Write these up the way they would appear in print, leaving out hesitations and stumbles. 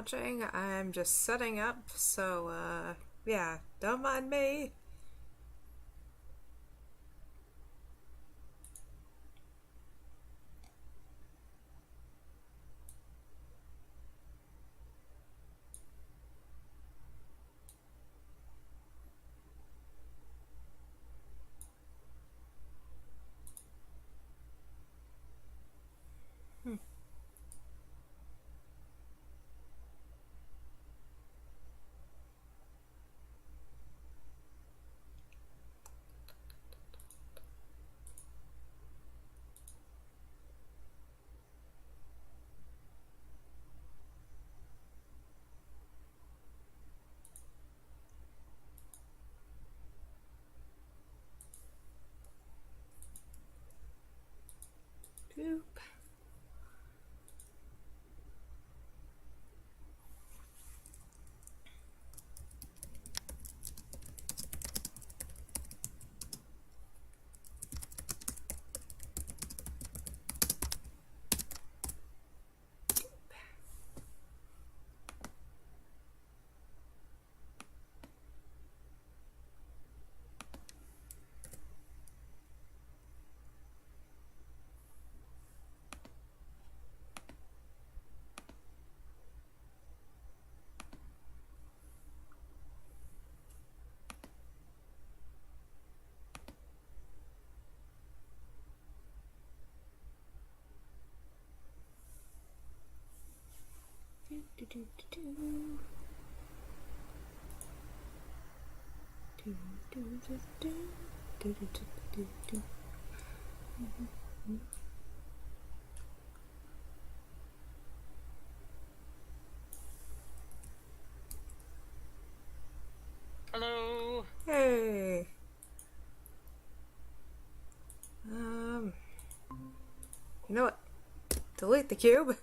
watching. I'm just setting up, so, yeah, don't mind me. Boop. Do, do, do, do, do. Do, do, do, do. Do, do, do, do, do. Hello. Hey. You know what? Delete the cube.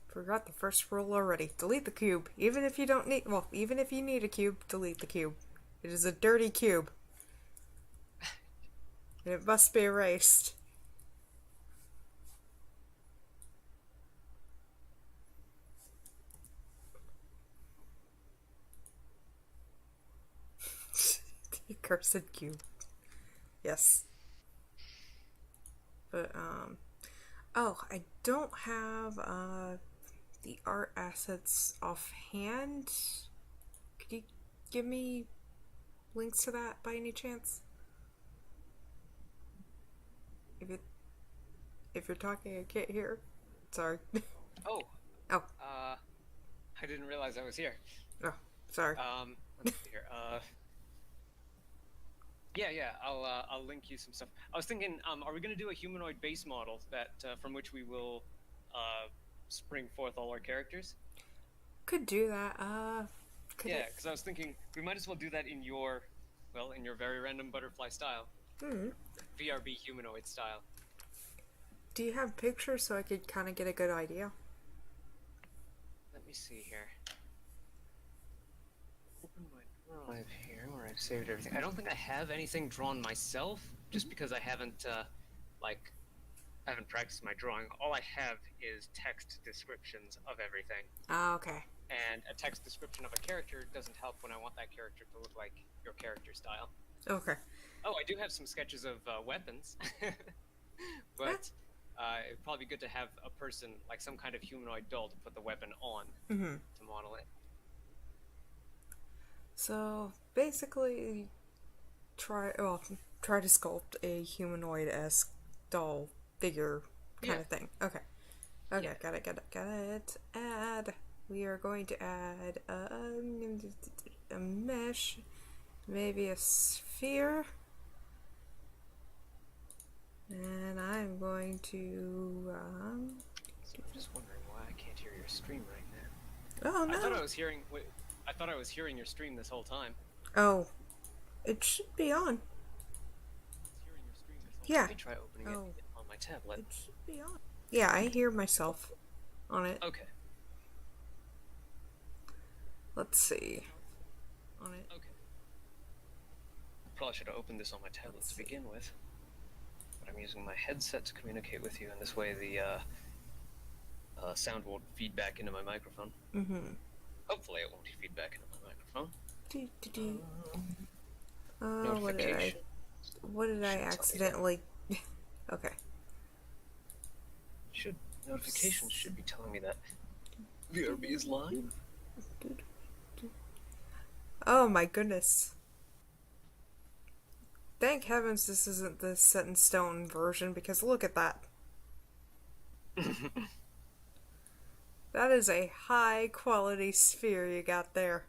Forgot the first rule already. Delete the cube. Even if you don't need, well, even if you need a cube, delete the cube. It is a dirty cube. And it must be erased. The cursed cube. Yes. But, oh, I don't have, the art assets offhand. Could you give me links to that by any chance? If you're talking, I can't hear. Sorry. Oh. Oh. I didn't realize I was here. Oh, sorry. Let's see here. Yeah. I'll link you some stuff. I was thinking, are we gonna do a humanoid base model that from which we will spring forth all our characters? Could do that. Yeah, because I was thinking we might as well do that in your, well, in your very random butterfly style. VRB humanoid style. Do you have pictures so I could kind of get a good idea? Let me see here. Open my drive here where I've saved everything. I don't think I have anything drawn myself, just because I haven't, I haven't practiced my drawing. All I have is text descriptions of everything. Ah, okay. And a text description of a character doesn't help when I want that character to look like your character style. Okay. Oh, I do have some sketches of weapons, but it'd probably be good to have a person, like some kind of humanoid doll, to put the weapon on to model it. So basically, try to sculpt a humanoid-esque doll figure kind of thing. Okay. Okay, Yeah. got it. Add. We are going to add a mesh, maybe a sphere, and I'm going to. So I'm just wondering why I can't hear your stream right now. Oh no! I thought I was hearing. I thought I was hearing your stream this whole time. Oh, it should be on. Yeah. Let me try opening it on my tablet. It should be on. Yeah, I hear myself on it. Okay. Let's see. On it. Okay. Probably should have opened this on my tablet to begin with. But I'm using my headset to communicate with you, and this way the sound won't feed back into my microphone. Mm-hmm. Hopefully it won't feed back into my microphone. Oh, Notification. what did I Should tell me that. accidentally... Okay. Notifications should be telling me that VRB is live. Oh my goodness. Thank heavens this isn't the set in stone version, because look at that. That is a high quality sphere you got there.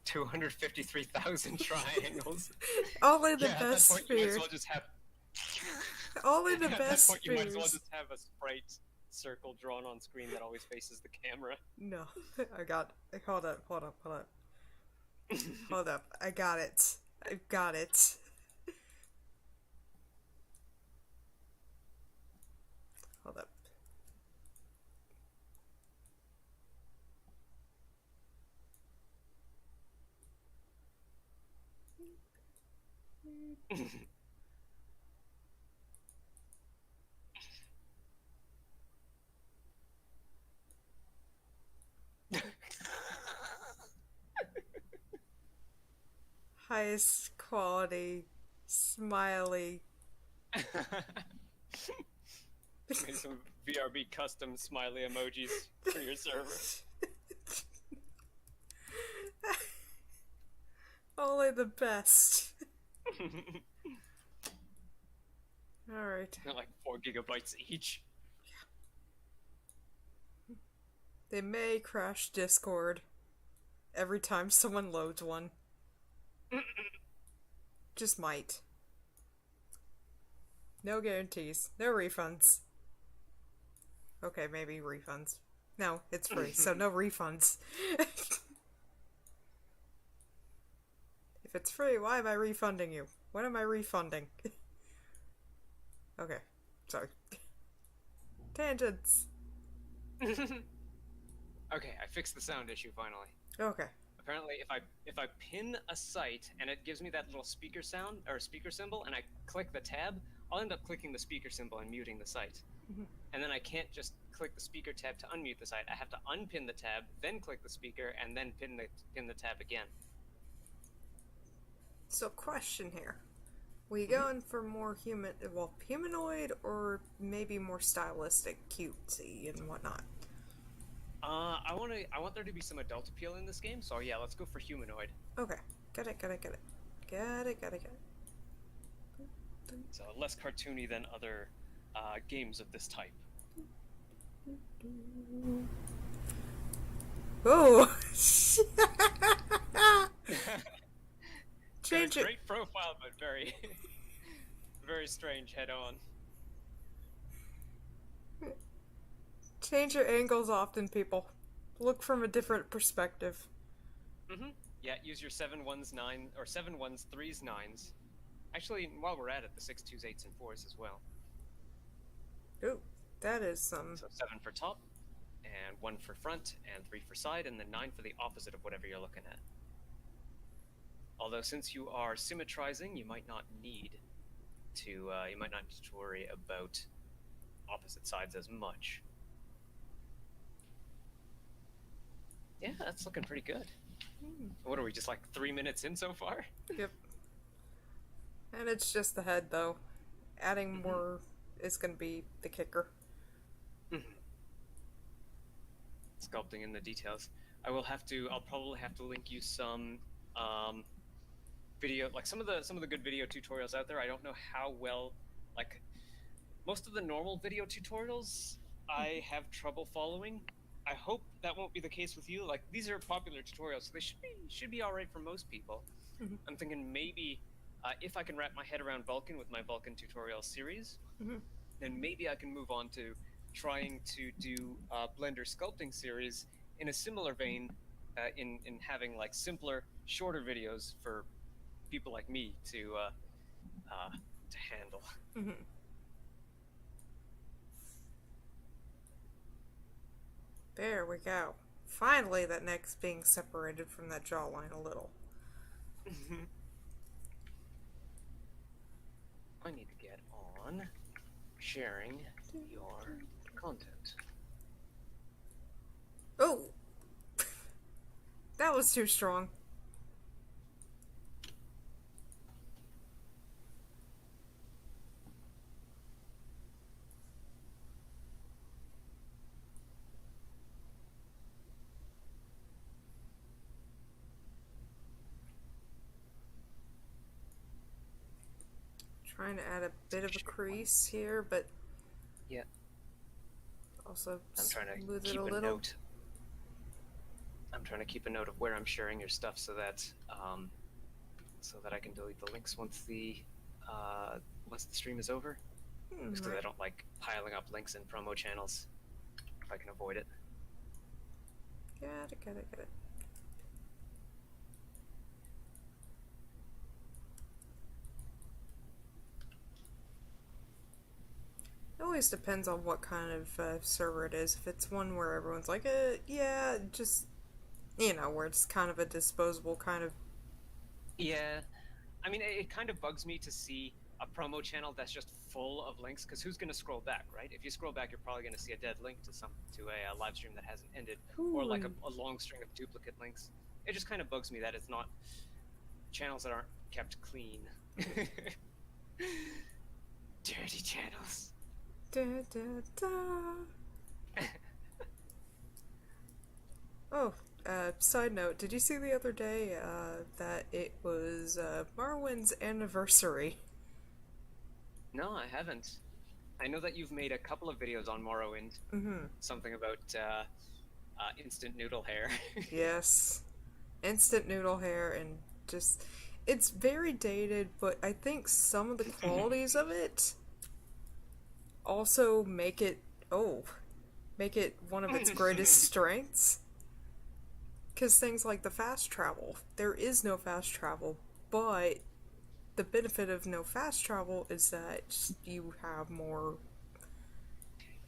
253,000 triangles. Only the Yeah, best at that point you might as sphere. well just have. Only the At best that point, you might as well spheres. just have a sprite circle drawn on screen that always faces the camera. No, I got. Hold up. Hold up. I got it. I've got it. Hold up. Highest quality, smiley. Made some VRB custom smiley emojis for your server. Only the best. Alright. They're like 4 gigabytes each. They may crash Discord every time someone loads one. Just might. No guarantees. No refunds. Okay, maybe refunds. No, it's free, so no refunds. If it's free, why am I refunding you? What am I refunding? Okay, sorry. Tangents. Okay, I fixed the sound issue finally. Okay. Apparently, if I pin a site and it gives me that little speaker sound or speaker symbol, and I click the tab, I'll end up clicking the speaker symbol and muting the site. And then I can't just click the speaker tab to unmute the site. I have to unpin the tab, then click the speaker, and then pin the tab again. So, question here. We going for more humanoid, or maybe more stylistic, cutesy, and whatnot? I want there to be some adult appeal in this game, so yeah, let's go for humanoid. Okay. Got it. So less cartoony than other games of this type. Oh! Change it. Great profile, but very, very strange head-on. Change your angles often, people. Look from a different perspective. Yeah, use your 7-1s-9 or 7-1s-3s-9s. Actually, while we're at it, the 6-2s, 8s, and 4s as well. Ooh, that is some. So 7 for top, and 1 for front, and 3 for side, and then 9 for the opposite of whatever you're looking at. Although since you are symmetrizing, you might not need to worry about opposite sides as much. Yeah, that's looking pretty good. What are we, just like 3 minutes in so far? Yep. And it's just the head, though. Adding more is going to be the kicker. Sculpting in the details. I'll probably have to link you some video, like some of the good video tutorials out there. I don't know how well, like most of the normal video tutorials I have trouble following. I hope that won't be the case with you. Like, these are popular tutorials, so they should be all right for most people. I'm thinking maybe if I can wrap my head around Vulkan with my Vulkan tutorial series, then maybe I can move on to trying to do a Blender sculpting series in a similar vein, in having like simpler, shorter videos for people like me to handle. There we go. Finally, that neck's being separated from that jawline a little. I need to get on sharing your content. Oh, that was too strong. Trying to add a bit of a crease here, but Yeah, also I'm trying to smooth it a keep a little. note. I'm trying to keep a note of where I'm sharing your stuff so that I can delete the links once the stream is over. Just because I Right. don't like piling up links in promo channels if I can avoid it. Got it. It always depends on what kind of server it is. If it's one where everyone's like, yeah, just, where it's kind of a disposable kind of. Yeah, I mean, it kind of bugs me to see a promo channel that's just full of links, because who's going to scroll back, right? If you scroll back, you're probably going to see a dead link to a live stream that hasn't ended, or like Ooh. a long string of duplicate links. It just kind of bugs me that it's not channels that aren't kept clean. Dirty channels. Da, da, da. Oh, side note, did you see the other day that it was Marwyn's anniversary? No, I haven't. I know that you've made a couple of videos on Morrowind. Mm-hmm. Something about instant noodle hair. Yes. Instant noodle hair and just. It's very dated, but I think some of the qualities of it also make it one of its greatest strengths. Because things like the fast travel, there is no fast travel, but the benefit of no fast travel is that you have more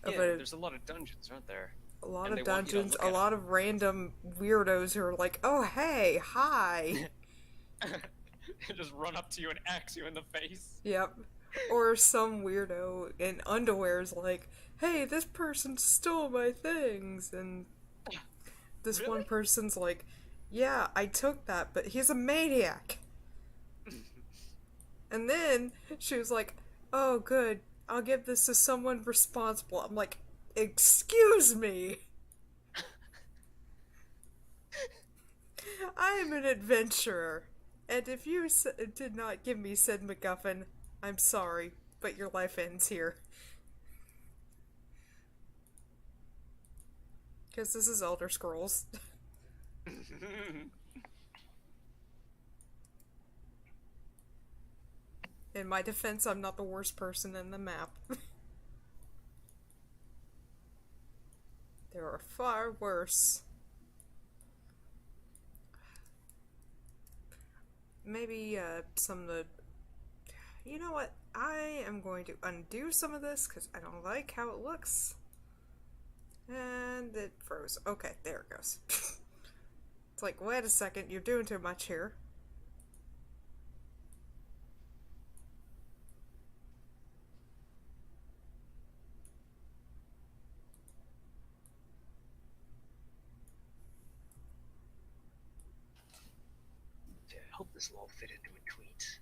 of Yeah, there's a lot of dungeons, aren't there? a lot And of they want you to dungeons, look a at lot of random weirdos who are like, oh hey, hi. them. Just run up to you and axe you in the face. Yep. Or some weirdo in underwear's like, hey, this person stole my things, and this one Really? person's like, yeah, I took that, but he's a maniac. And then she was like, oh, good, I'll give this to someone responsible. I'm like, excuse me. I am an adventurer. And if you did not give me said MacGuffin, I'm sorry, but your life ends here. Because this is Elder Scrolls. In my defense, I'm not the worst person in the map. There are far worse. Maybe some of the. You know what? I am going to undo some of this because I don't like how it looks. And it froze. Okay, there it goes. It's like, wait a second, you're doing too much here. I hope this will all fit into a tweet.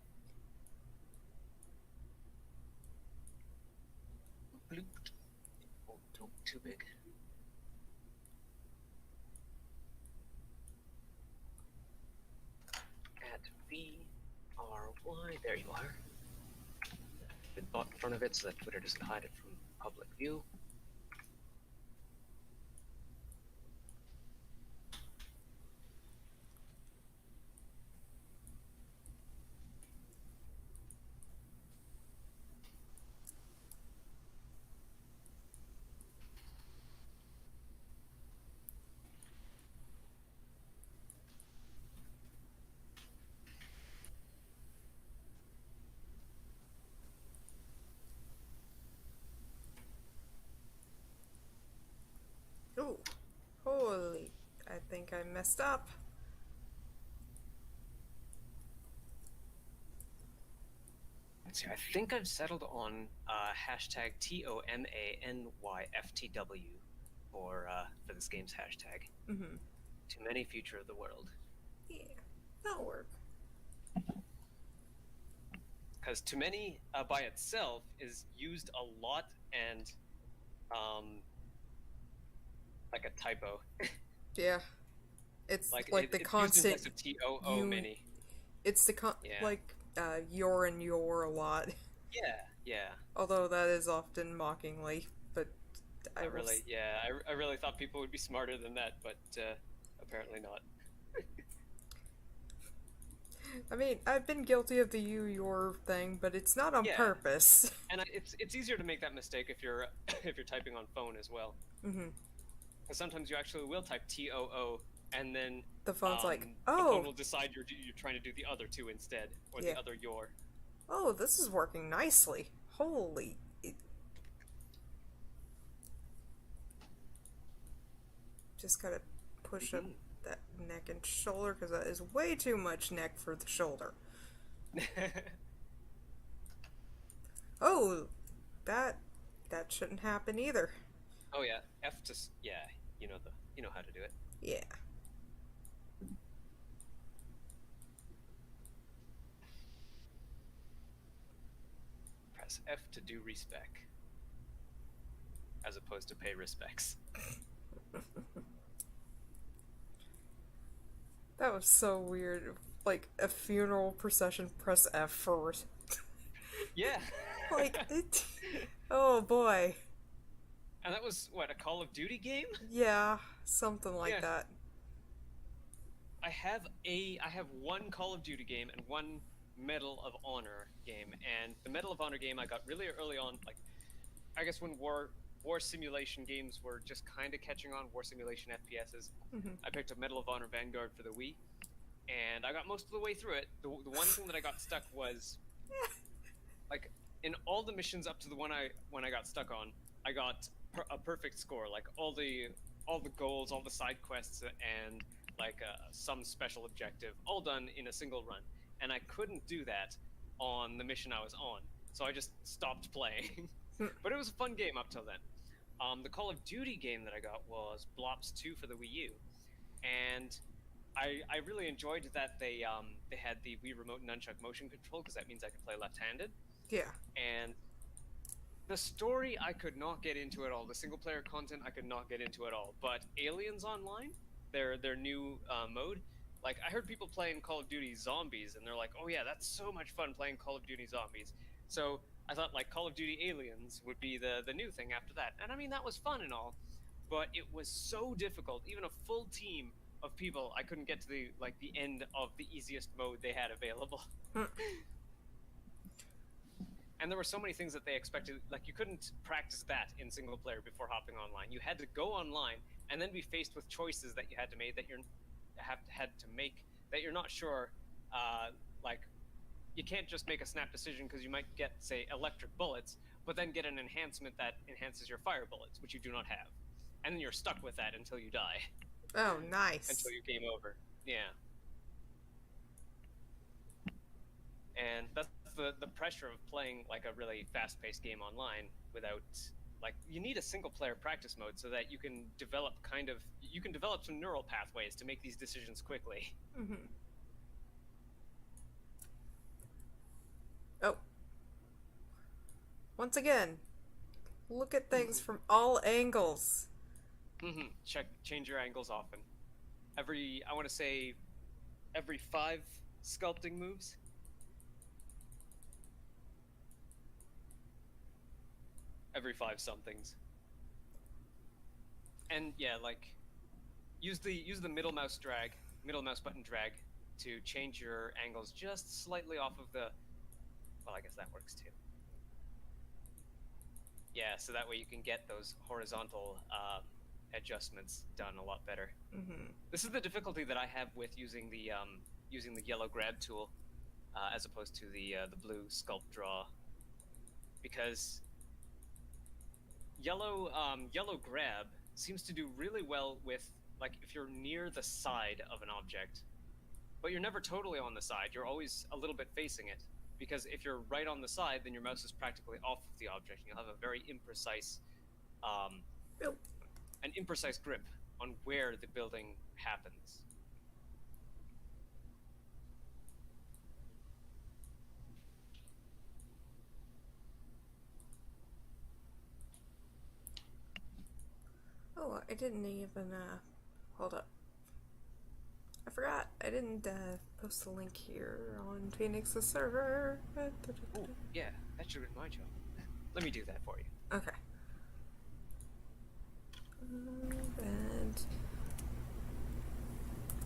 Bloop. Oh, don't too big. At VRY. There you are. Been bought in front of it so that Twitter doesn't hide it from public view. Ooh. Holy. I think I messed up. Let's see, I think I've settled on hashtag TOMANYFTW. for this game's hashtag. Mm-hmm. Too many future of the world. Yeah, that'll work. Because too many by itself is used a lot and like a typo. Yeah, it's like the it's used in constant place of TOO you. many. It's the Yeah. like your and your a lot. Yeah, yeah. Although that is often mockingly, but I will. I really thought people would be smarter than that, but apparently not. I mean, I've been guilty of the your thing, but it's not on Yeah, purpose. and it's easier to make that mistake if you're if you're typing on phone as well. Mm-hmm. Because sometimes you actually will type TOO, and then The phone's like, the phone oh, will decide you're trying to do the other two instead, or yeah. the other your. Oh, this is working nicely. Holy. Just gotta push up that neck and shoulder because that is way too much neck for the shoulder. Oh, that shouldn't happen either. Oh yeah, yeah, you know how to do it. Yeah. Press F to do respec, as opposed to pay respects. That was so weird. Like a funeral procession, press F first. Yeah. Like it. Oh boy. And that was what, a Call of Duty game? Yeah, something like Yeah. that. I have one Call of Duty game and one Medal of Honor game, and the Medal of Honor game I got really early on, like I guess when war simulation games were just kind of catching on, war simulation FPSs. Mm-hmm. I picked up Medal of Honor Vanguard for the Wii, and I got most of the way through it. The one thing that I got stuck was, like, in all the missions up to the one I got stuck on, I got a perfect score. Like all the goals, all the side quests, and like some special objective, all done in a single run. And I couldn't do that on the mission I was on, so I just stopped playing. But it was a fun game up till then. The Call of Duty game that I got was Blops 2 for the Wii U, and I really enjoyed that they had the Wii Remote Nunchuck motion control, because that means I could play left-handed. Yeah. And the story I could not get into at all. The single player content I could not get into at all. But Aliens Online, their new mode, like I heard people playing Call of Duty Zombies, and they're like, oh yeah, that's so much fun playing Call of Duty Zombies. So I thought like Call of Duty Aliens would be the new thing after that. And I mean, that was fun and all, but it was so difficult. Even a full team of people, I couldn't get to the end of the easiest mode they had available. And there were so many things that they expected, like you couldn't practice that in single player before hopping online. You had to go online and then be faced with choices that you had to make that you're not sure. Like you can't just make a snap decision, because you might get, say, electric bullets, but then get an enhancement that enhances your fire bullets, which you do not have, and then you're stuck with that until you die. Oh, nice. Until your game over. Yeah. And that's the pressure of playing like a really fast-paced game online without, like, you need a single-player practice mode so that you can develop some neural pathways to make these decisions quickly. Mm-hmm. Oh. Once again, look at things from all angles. Mm-hmm. Change your angles often. I want to say, every 5 sculpting moves. Every 5 somethings. And yeah, like use the middle mouse button drag to change your angles just slightly off of the. Well, I guess that works too. Yeah, so that way you can get those horizontal adjustments done a lot better. Mm-hmm. This is the difficulty that I have with using the yellow grab tool as opposed to the blue sculpt draw, because yellow grab seems to do really well with, like, if you're near the side of an object, but you're never totally on the side. You're always a little bit facing it, because if you're right on the side, then your mouse is practically off of the object, and you'll have a very imprecise an imprecise grip on where the building happens. Oh, I didn't even, hold up. I forgot. I didn't, post the link here on Phoenix's server. Oh, yeah, that should have been my job. Let me do that for you. Okay. And...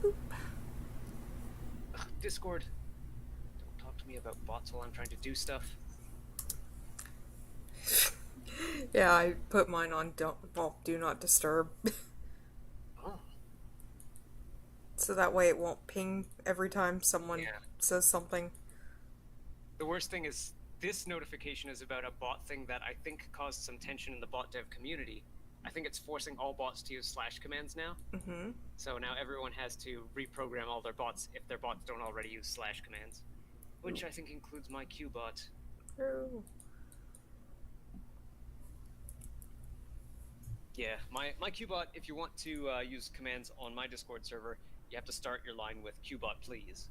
boop. Ugh, Discord. Don't talk to me about bots while I'm trying to do stuff. Yeah, I put mine on do not disturb. Oh. So that way it won't ping every time someone Yeah. says something. The worst thing is this notification is about a bot thing that I think caused some tension in the bot dev community. I think it's forcing all bots to use slash commands now. Mm-hmm. So now everyone has to reprogram all their bots if their bots don't already use slash commands. Which I think includes my Qbot. Oh. Yeah, my Qbot, if you want to use commands on my Discord server, you have to start your line with Qbot please.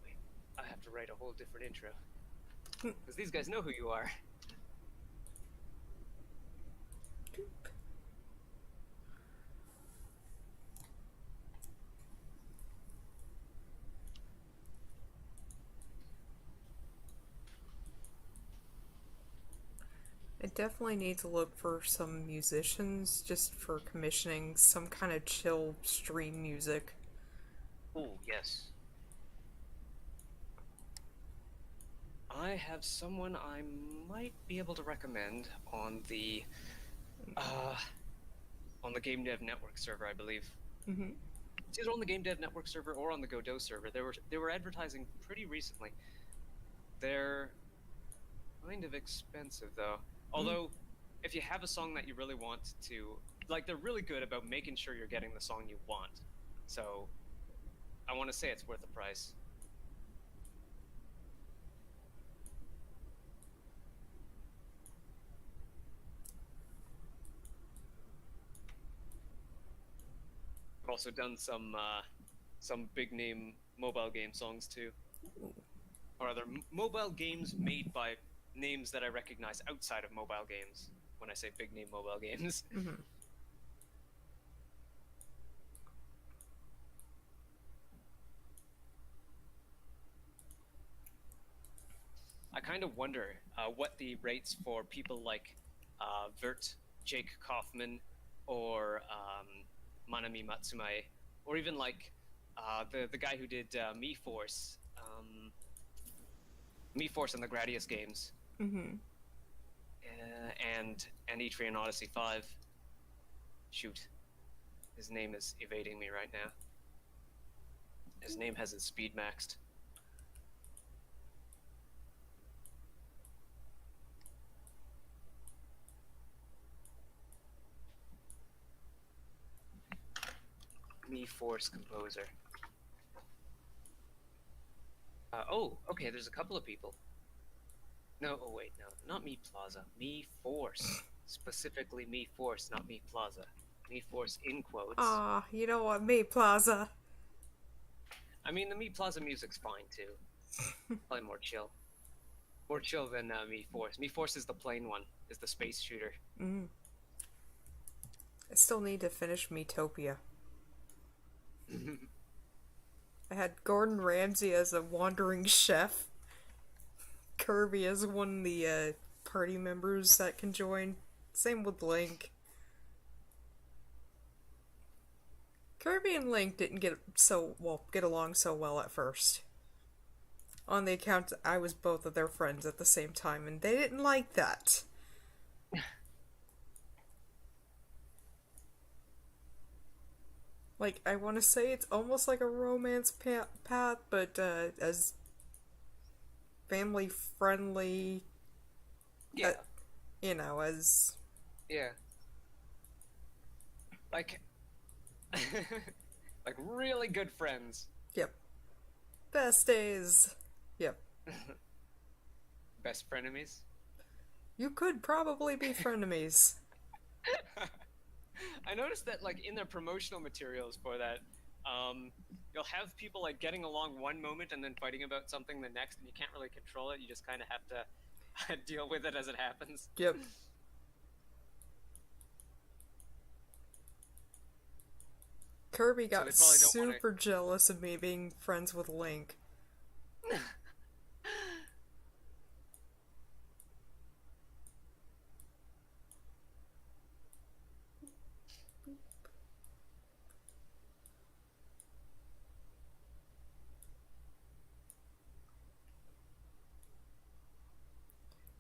Wait, I have to write a whole different intro. Because these guys know who you are. I definitely need to look for some musicians just for commissioning some kind of chill stream music. Oh, yes. I have someone I might be able to recommend on the Game Dev Network server, I believe. Mm-hmm. It's either on the Game Dev Network server or on the Godot server. They were advertising pretty recently. They're kind of expensive though. Although, if you have a song that you really want to, like, they're really good about making sure you're getting the song you want. So, I want to say it's worth the price. I've also done some big name mobile game songs too, or other mobile games made by names that I recognize outside of mobile games. When I say big name mobile games. Mm-hmm. I kind of wonder what the rates for people like Vert, Jake Kaufman, or Manami Matsumae, or even like the guy who did Me Force and the Gradius games, Mm-hmm. and Etrian Odyssey 5. Shoot, his name is evading me right now. His name has his speed maxed. Me Force composer. Oh, okay, there's a couple of people. No, oh wait, no, not Me Plaza. Me Force. Specifically Me Force, not Me Plaza. Me Force in quotes. Ah, you know what? Me Plaza. I mean, the Me Plaza music's fine too. Probably more chill. More chill than Me Force. Me Force is the plain one, is the space shooter. Mm. I still need to finish Metopia. I had Gordon Ramsay as a wandering chef. Kirby as one of the party members that can join. Same with Link. Kirby and Link didn't get along so well at first. On the account I was both of their friends at the same time, and they didn't like that. Like, I want to say it's almost like a romance path, but as family friendly. Yeah. You know, as. Yeah. like, like really good friends. Yep. Best days. Yep. Best frenemies. You could probably be frenemies. I noticed that like in their promotional materials for that, um, you'll have people like getting along one moment and then fighting about something the next, and you can't really control it. You just kind of have to deal with it as it happens. Yep. Kirby So got they probably don't want super jealous of me being friends with Link. to.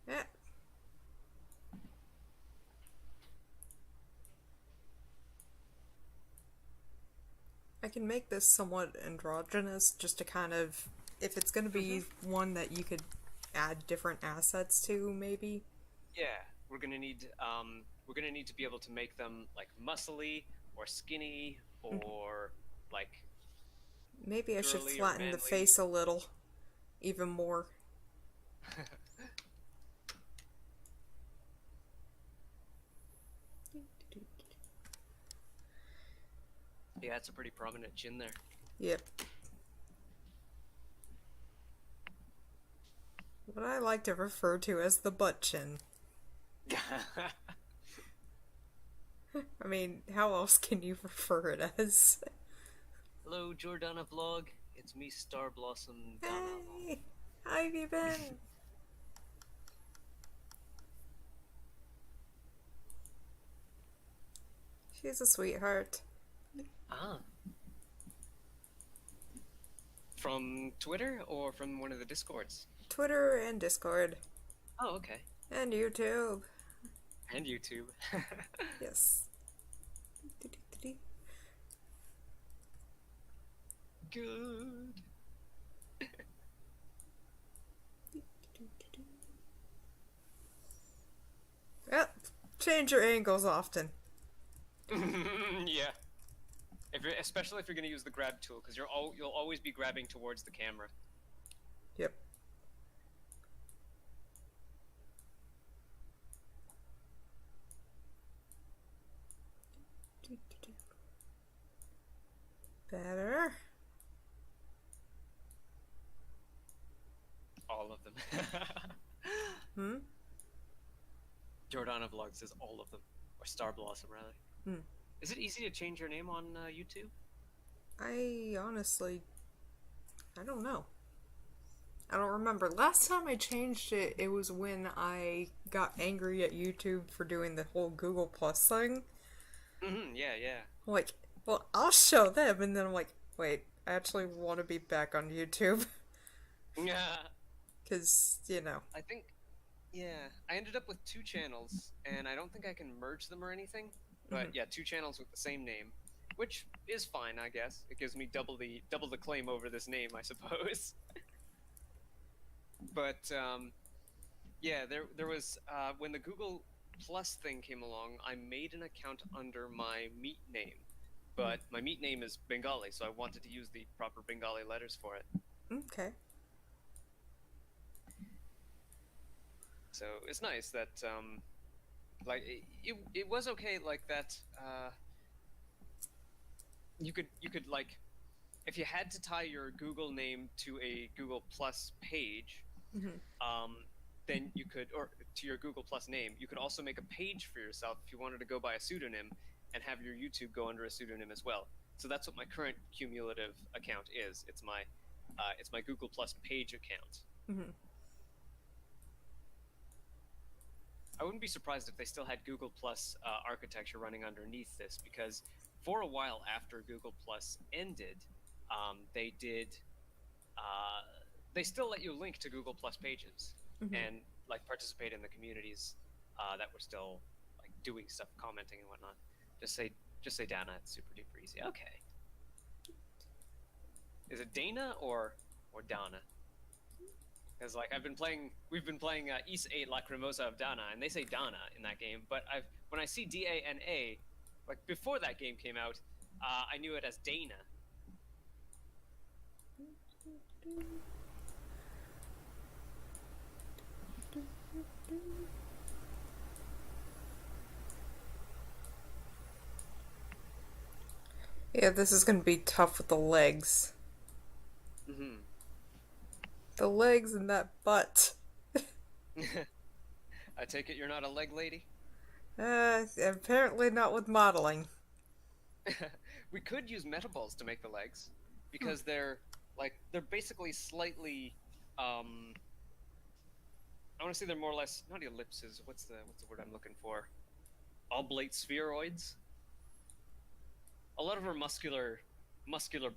Yeah. I can make this somewhat androgynous just to kind of, if it's going to be one that you could add different assets to, maybe. Yeah, we're gonna need to be able to make them like muscly or skinny or like Maybe I should girly or flatten the manly. face a little, even more. Yeah, it's a pretty prominent chin there. Yep. What I like to refer to as the butt chin. I mean, how else can you refer it as? Hello, Jordana Vlog. It's me, Star Blossom Dana. Hey! How have you been? She's a sweetheart. Ah. From Twitter or from one of the Discords? Twitter and Discord. Oh, okay. And YouTube. And YouTube. Yes. Good. Yep. Change your angles often. Yeah. Especially if you're going to use the grab tool, because you'll always be grabbing towards the camera. Yep. Better. All of them. Hmm? Jordana Vlog says all of them. Or Star Blossom, rather. Hmm. Is it easy to change your name on YouTube? I honestly... I don't know. I don't remember. Last time I changed it, it was when I got angry at YouTube for doing the whole Google Plus thing. Yeah, yeah. I'm like, well, I'll show them. And then I'm like, wait, I actually want to be back on YouTube. Yeah. Because, you know. I think, yeah. I ended up with 2 channels, and I don't think I can merge them or anything. But yeah, 2 channels with the same name, which is fine, I guess. It gives me double the claim over this name, I suppose. But yeah, there was when the Google Plus thing came along, I made an account under my meat name, but my meat name is Bengali, so I wanted to use the proper Bengali letters for it. Okay. So it's nice that like it was okay like that. You could like if you had to tie your Google name to a Google Plus page, then you could, or to your Google Plus name, you could also make a page for yourself if you wanted to go by a pseudonym and have your YouTube go under a pseudonym as well. So that's what my current cumulative account is. It's my Google Plus page account. I wouldn't be surprised if they still had Google Plus architecture running underneath this, because for a while after Google Plus ended, they did. They still let you link to Google Plus pages and like participate in the communities that were still like doing stuff, commenting and whatnot. Just say Dana. It's super duper easy. Okay. Is it Dana or Dana? Because like we've been playing Is 8 Lacrimosa of Dana, and they say Dana in that game. But when I see Dana like before that game came out, I knew it as Dana. Yeah, this is gonna be tough with the legs. Mm-hmm. The legs and that butt. I take it you're not a leg lady? Apparently not with modeling. We could use metaballs to make the legs Hmm. because they're basically slightly I want to say they're more or less not ellipses. What's the word I'm looking for? Oblate spheroids. A lot of our muscular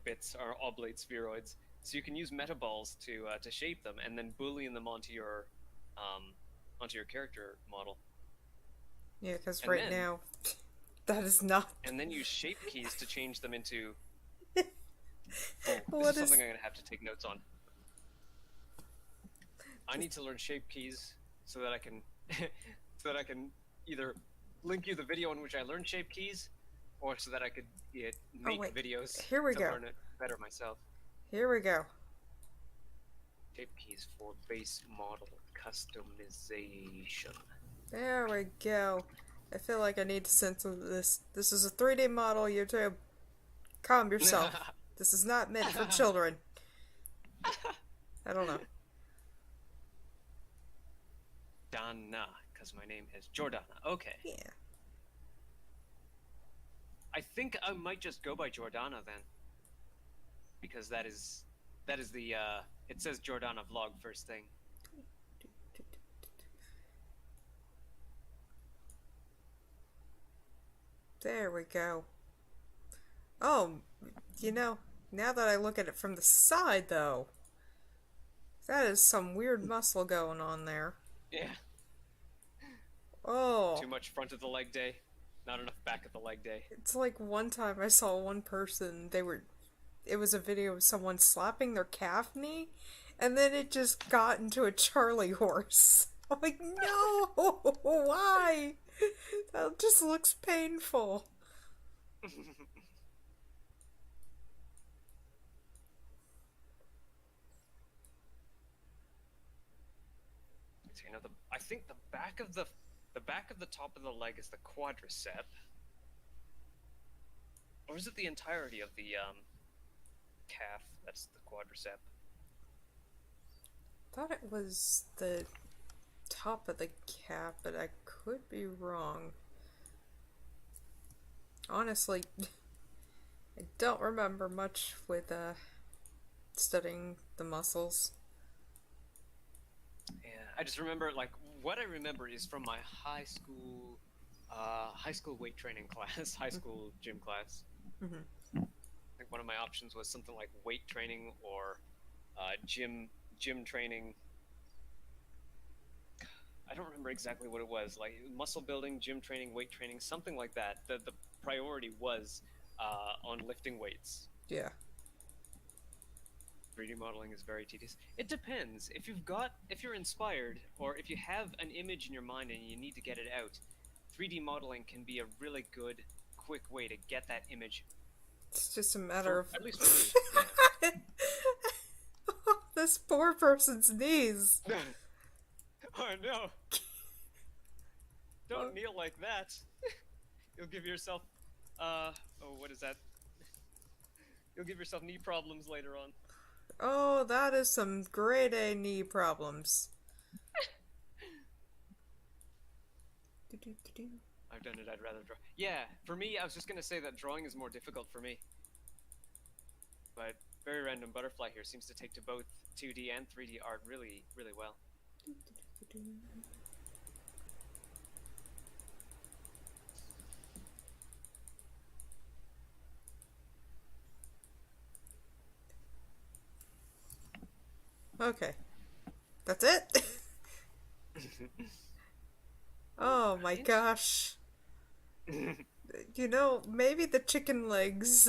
bits are oblate spheroids, so you can use metaballs to shape them and then boolean them um, onto your character model, Yeah, because and right then now, that is not. and then use shape keys to change them into. Oh, this is What something is. I'm gonna have to take notes on. I need to learn shape keys so that I can so that I can either link you the video in which I learned shape keys, or so that I could Oh, make wait. videos Here we to go. learn it better myself. Here we go. Shape keys for base model customization. There we go. I feel like I need to censor this. This is a 3D model, YouTube. Calm yourself. This is not meant for children. I don't know. Dana, because my name is Jordana. Okay. Yeah. I think I might just go by Jordana then, because that is the it says Jordana vlog first thing. There we go. Oh, you know, now that I look at it from the side, though, that is some weird muscle going on there. Yeah. Oh, Too much front of the leg day, not enough back of the leg day. it's like one time I saw one person, it was a video of someone slapping their calf knee, and then it just got into a Charlie horse. I'm like, no, why? That just looks painful. So, I think the back of the top of the leg is the quadricep, or is it the entirety of the calf? That's the quadricep. Thought it was the top of the calf, but I could be wrong. Honestly, I don't remember much with studying the muscles. Yeah, I just remember what I remember is from my high school weight training class, high school gym class. Mm-hmm. I think one of my options was something like weight training or gym training. I don't remember exactly what it was, like muscle building, gym training, weight training, something like that. The priority was on lifting weights. Yeah. 3D modeling is very tedious. It depends. If you're inspired, or if you have an image in your mind and you need to get it out, 3D modeling can be a really good, quick way to get that image. It's just a matter of. At least for me. This poor person's knees. Yeah. Oh no! Don't kneel like that. You'll give yourself, what is that? You'll give yourself knee problems later on. Oh, that is some grade A knee problems. I've done it, I'd rather draw. Yeah, for me, I was just gonna say that drawing is more difficult for me. But Veryrandombutterfly here seems to take to both 2D and 3D art really, really well. Okay. That's it? Oh my gosh. You know, maybe the chicken legs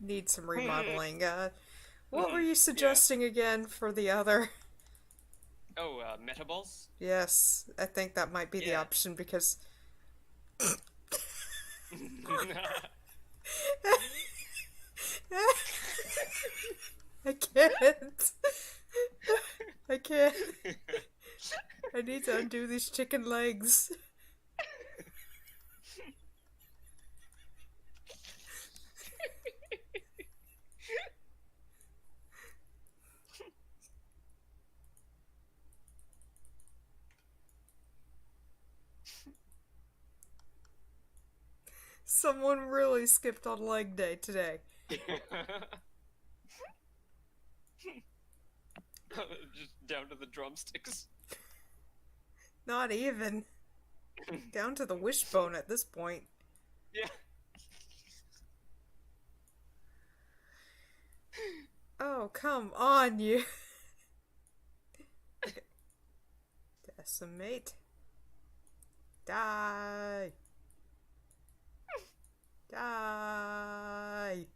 need some remodeling. What were you Yeah. suggesting again for the other? Oh, metaballs? Yes, I think that might be the Yeah. option because I can't. I can't. I need to undo these chicken legs. Someone really skipped on leg day today. Just down to the drumsticks. Not even. Down to the wishbone at this point. Yeah. Oh, come on, you. Okay. Decimate. Die. Die.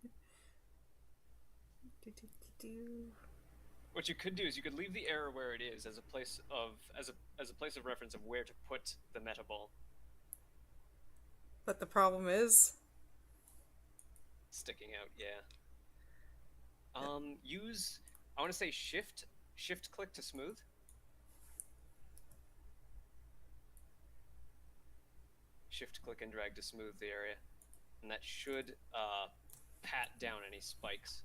What you could do is you could leave the error where it is as a place of as a place of reference of where to put the meta ball. But the problem is Sticking out, yeah. Use I want to say shift click to smooth. Shift click and drag to smooth the area, and that should pat down any spikes.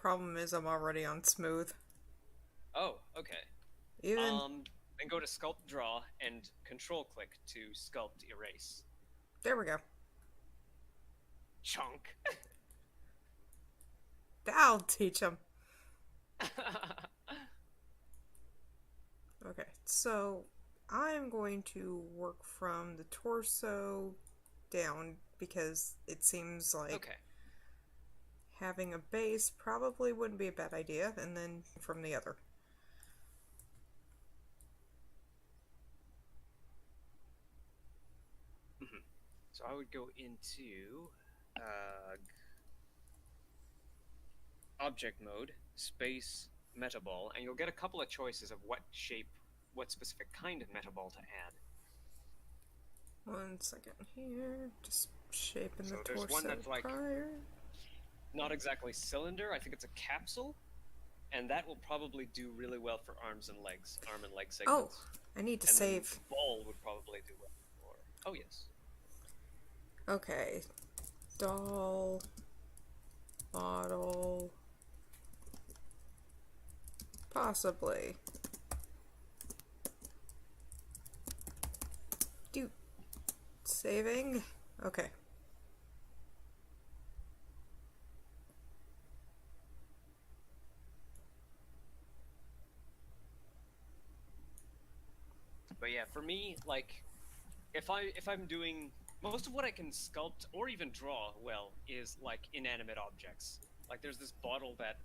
problem is I'm already on smooth. Oh, okay. Even Then go to sculpt draw and control click to sculpt erase. there we go. Chunk. That'll teach him. Okay, so I'm going to work from the torso down because it seems like Okay. having a base probably wouldn't be a bad idea, and then from the other. So I would go into object mode, space, metaball, and you'll get a couple of choices of what shape, what specific kind of metaball to add. 1 second here, just shaping So the there's torso one that's like prior. not exactly cylinder, I think it's a capsule, and that will probably do really well for arms and legs, arm and leg Oh, segments. I need to And then save. the ball would probably do well for. Oh yes. Okay, doll, model, possibly. Do saving. Okay. But yeah, for me, like, if I'm doing most of what I can sculpt or even draw well is like inanimate objects. Like there's this bottle that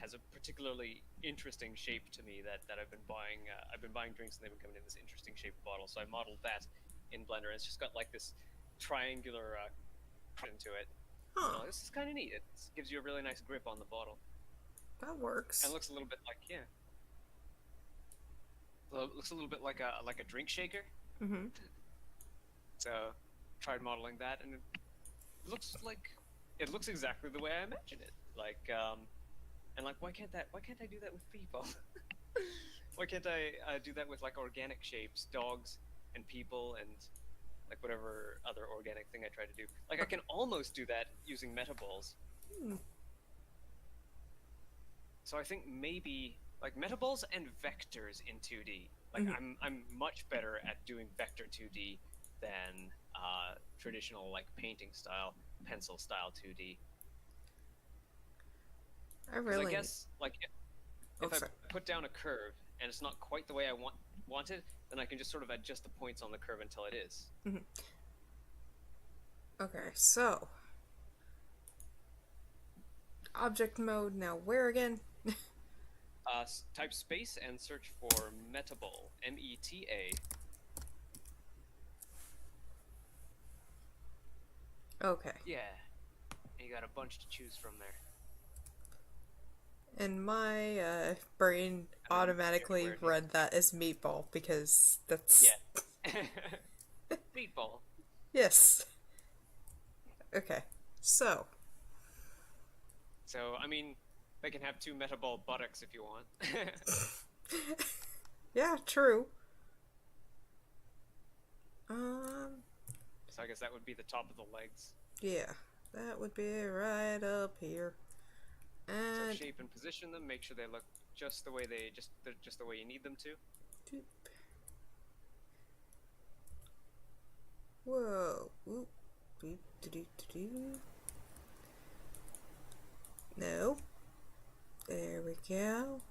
has a particularly interesting shape to me that I've been buying. I've been buying drinks and they've been coming in this interesting shaped bottle. So I modeled that in Blender. And it's just got like this triangular into it. Huh. This is kind of neat. It gives you a really nice grip on the bottle. That works. And it looks a little bit like Well, it looks a little bit like a drink shaker. Mm-hmm. So tried modeling that, and it looks exactly the way I imagine it. Like, and like, why can't I do that with people? Why can't I do that with like organic shapes, dogs and people, and like whatever other organic thing I try to do? Like, I can almost do that using metaballs. So I think maybe like metaballs and vectors in 2D. Like I'm much better at doing vector 2D than traditional like painting style, pencil style 2D. I guess like if I put down a curve and it's not quite the way I want it, then I can just sort of adjust the points on the curve until it is. Mm-hmm. Okay, so object mode. Now where again? Type space and search for metaball. META. Okay. Yeah. You got a bunch to choose from there. And my brain automatically read that as meatball because that's... Yeah. Meatball. Yes. Okay. So, So, I mean, they can have two metaball buttocks if you want. yeah, true. Um, So I guess that would be the top of the legs. yeah, that would be right up here. So And shape and position them, make sure they look just the way they're just the way you need them to. whoa, oop, doop, doop, doop. No, there we go.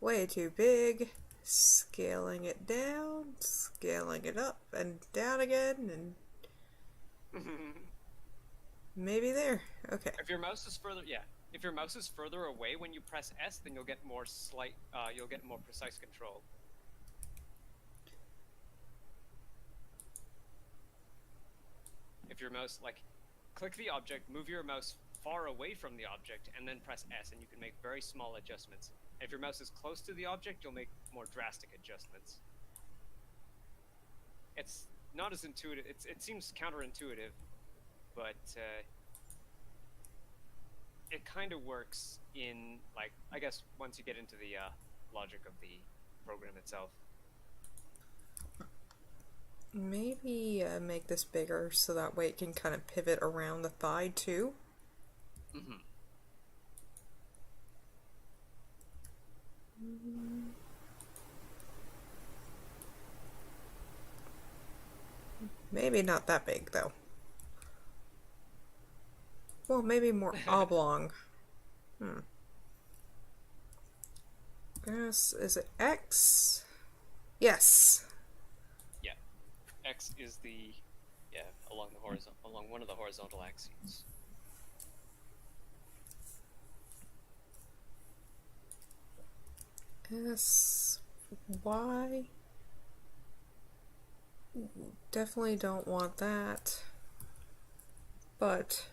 Way too big. Scaling it down, scaling it up and down again, and maybe there. Okay. If your mouse is further, yeah. If your mouse is further away when you press S, then you'll get more you'll get more precise control. If your mouse, like, click the object, move your mouse far away from the object, and then press S, and you can make very small adjustments. And if your mouse is close to the object, you'll make more drastic adjustments. It's not as intuitive. It seems counterintuitive, but it kind of works in, like, I guess once you get into the logic of the program itself. Maybe make this bigger so that way it can kind of pivot around the thigh too. Mm-hmm. Maybe not that big though. Well, maybe more oblong. Yes, is it X? Yes. Yeah, X is the along one of the horizontal axes. S, Y. Definitely don't want that. But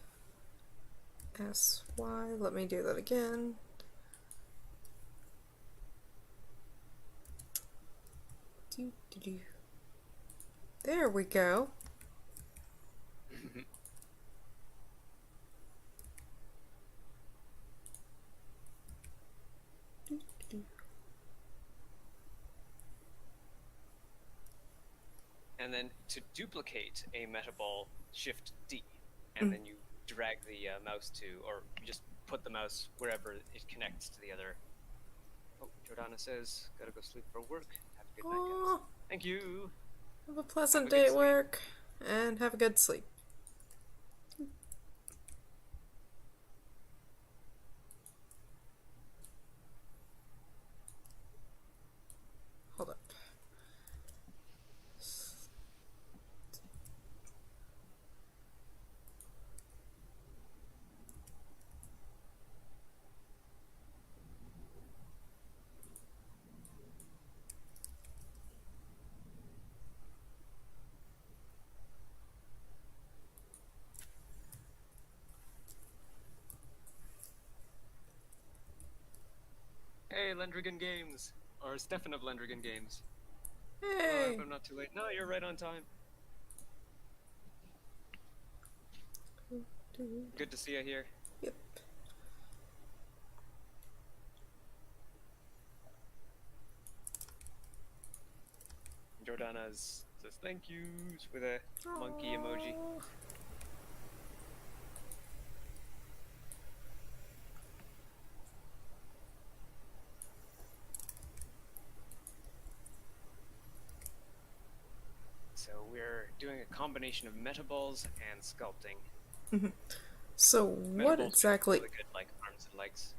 S, Y. Let me do that again. There we go. And then to duplicate a metaball, Shift D, and then you drag the mouse to, or you just put the mouse wherever it connects to the other. Oh, Jordana says, gotta go sleep for work. Have a good night, guys. Thank you. Have a pleasant day at work, and have a good sleep. Hold up. Hey, Lendrigan Games, or Stefan of Lendrigan Games. Hey! I hope I'm not too late. No, you're right on time. Good to see you here. Yep. Jordana says thank yous with a monkey emoji. So we're doing a combination of metaballs and sculpting. So what Metaballs exactly? really good, like arms and legs.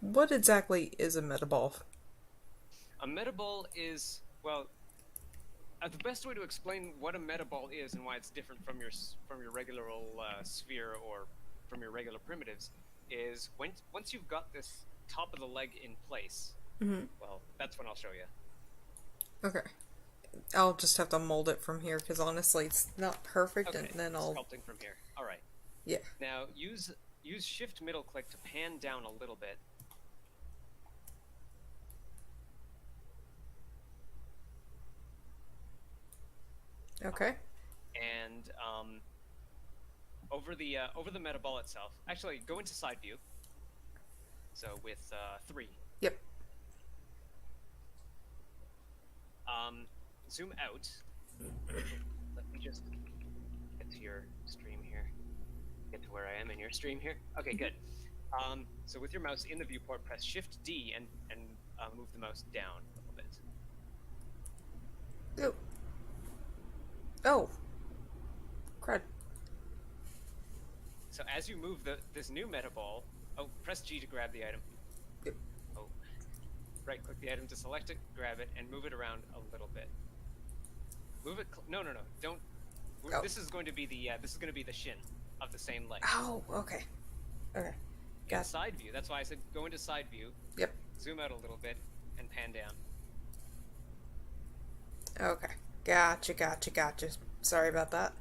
What exactly is a metaball? A metaball is, well, the best way to explain what a metaball is and why it's different from your regular old sphere or from your regular primitives is once you've got this top of the leg in place. Well, that's when I'll show you. Okay. I'll just have to mold it from here because honestly it's not perfect, Okay, and then I'll sculpting from here. All right. yeah. Now use Shift middle click to pan down a little bit. Okay. And over the meta ball itself. Actually, go into side view. So with 3. Yep. Zoom out. Let me just get to your stream here. Get to where I am in your stream here. Okay, good. So with your mouse in the viewport, press Shift D and move the mouse down a little bit. Oh. Oh. Crud. So as you move this new meta ball, press G to grab the item. Yep. Oh, right-click the item to select it, grab it, and move it around a little bit. Move it. No, don't. Oh. This is going to be the shin of the same leg. Oh. Okay. Okay. In side view. That's why I said go into side view. Yep. Zoom out a little bit and pan down. Okay. Gotcha. Sorry about that.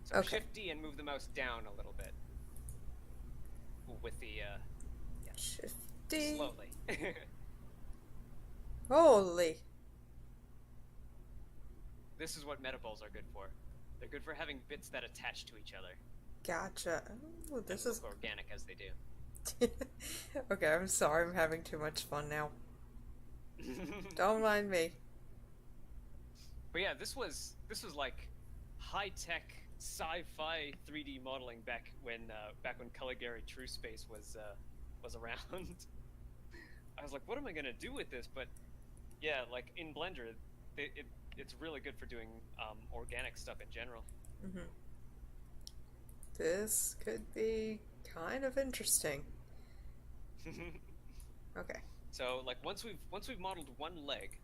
So Okay. Shift D and move the mouse down a little bit. With the yeah. Shift D. Slowly. Holy. This is what metaballs are good for. They're good for having bits that attach to each other. Gotcha. Oh, this is organic as they do. Okay, I'm sorry. I'm having too much fun now. Don't mind me. But yeah, this was like high-tech sci-fi 3D modeling back when Caligari True Space was around. I was like, what am I gonna do with this? But yeah, like in Blender, it's really good for doing organic stuff in general. Mm-hmm. This could be kind of interesting. Okay. So like once we've modeled one leg,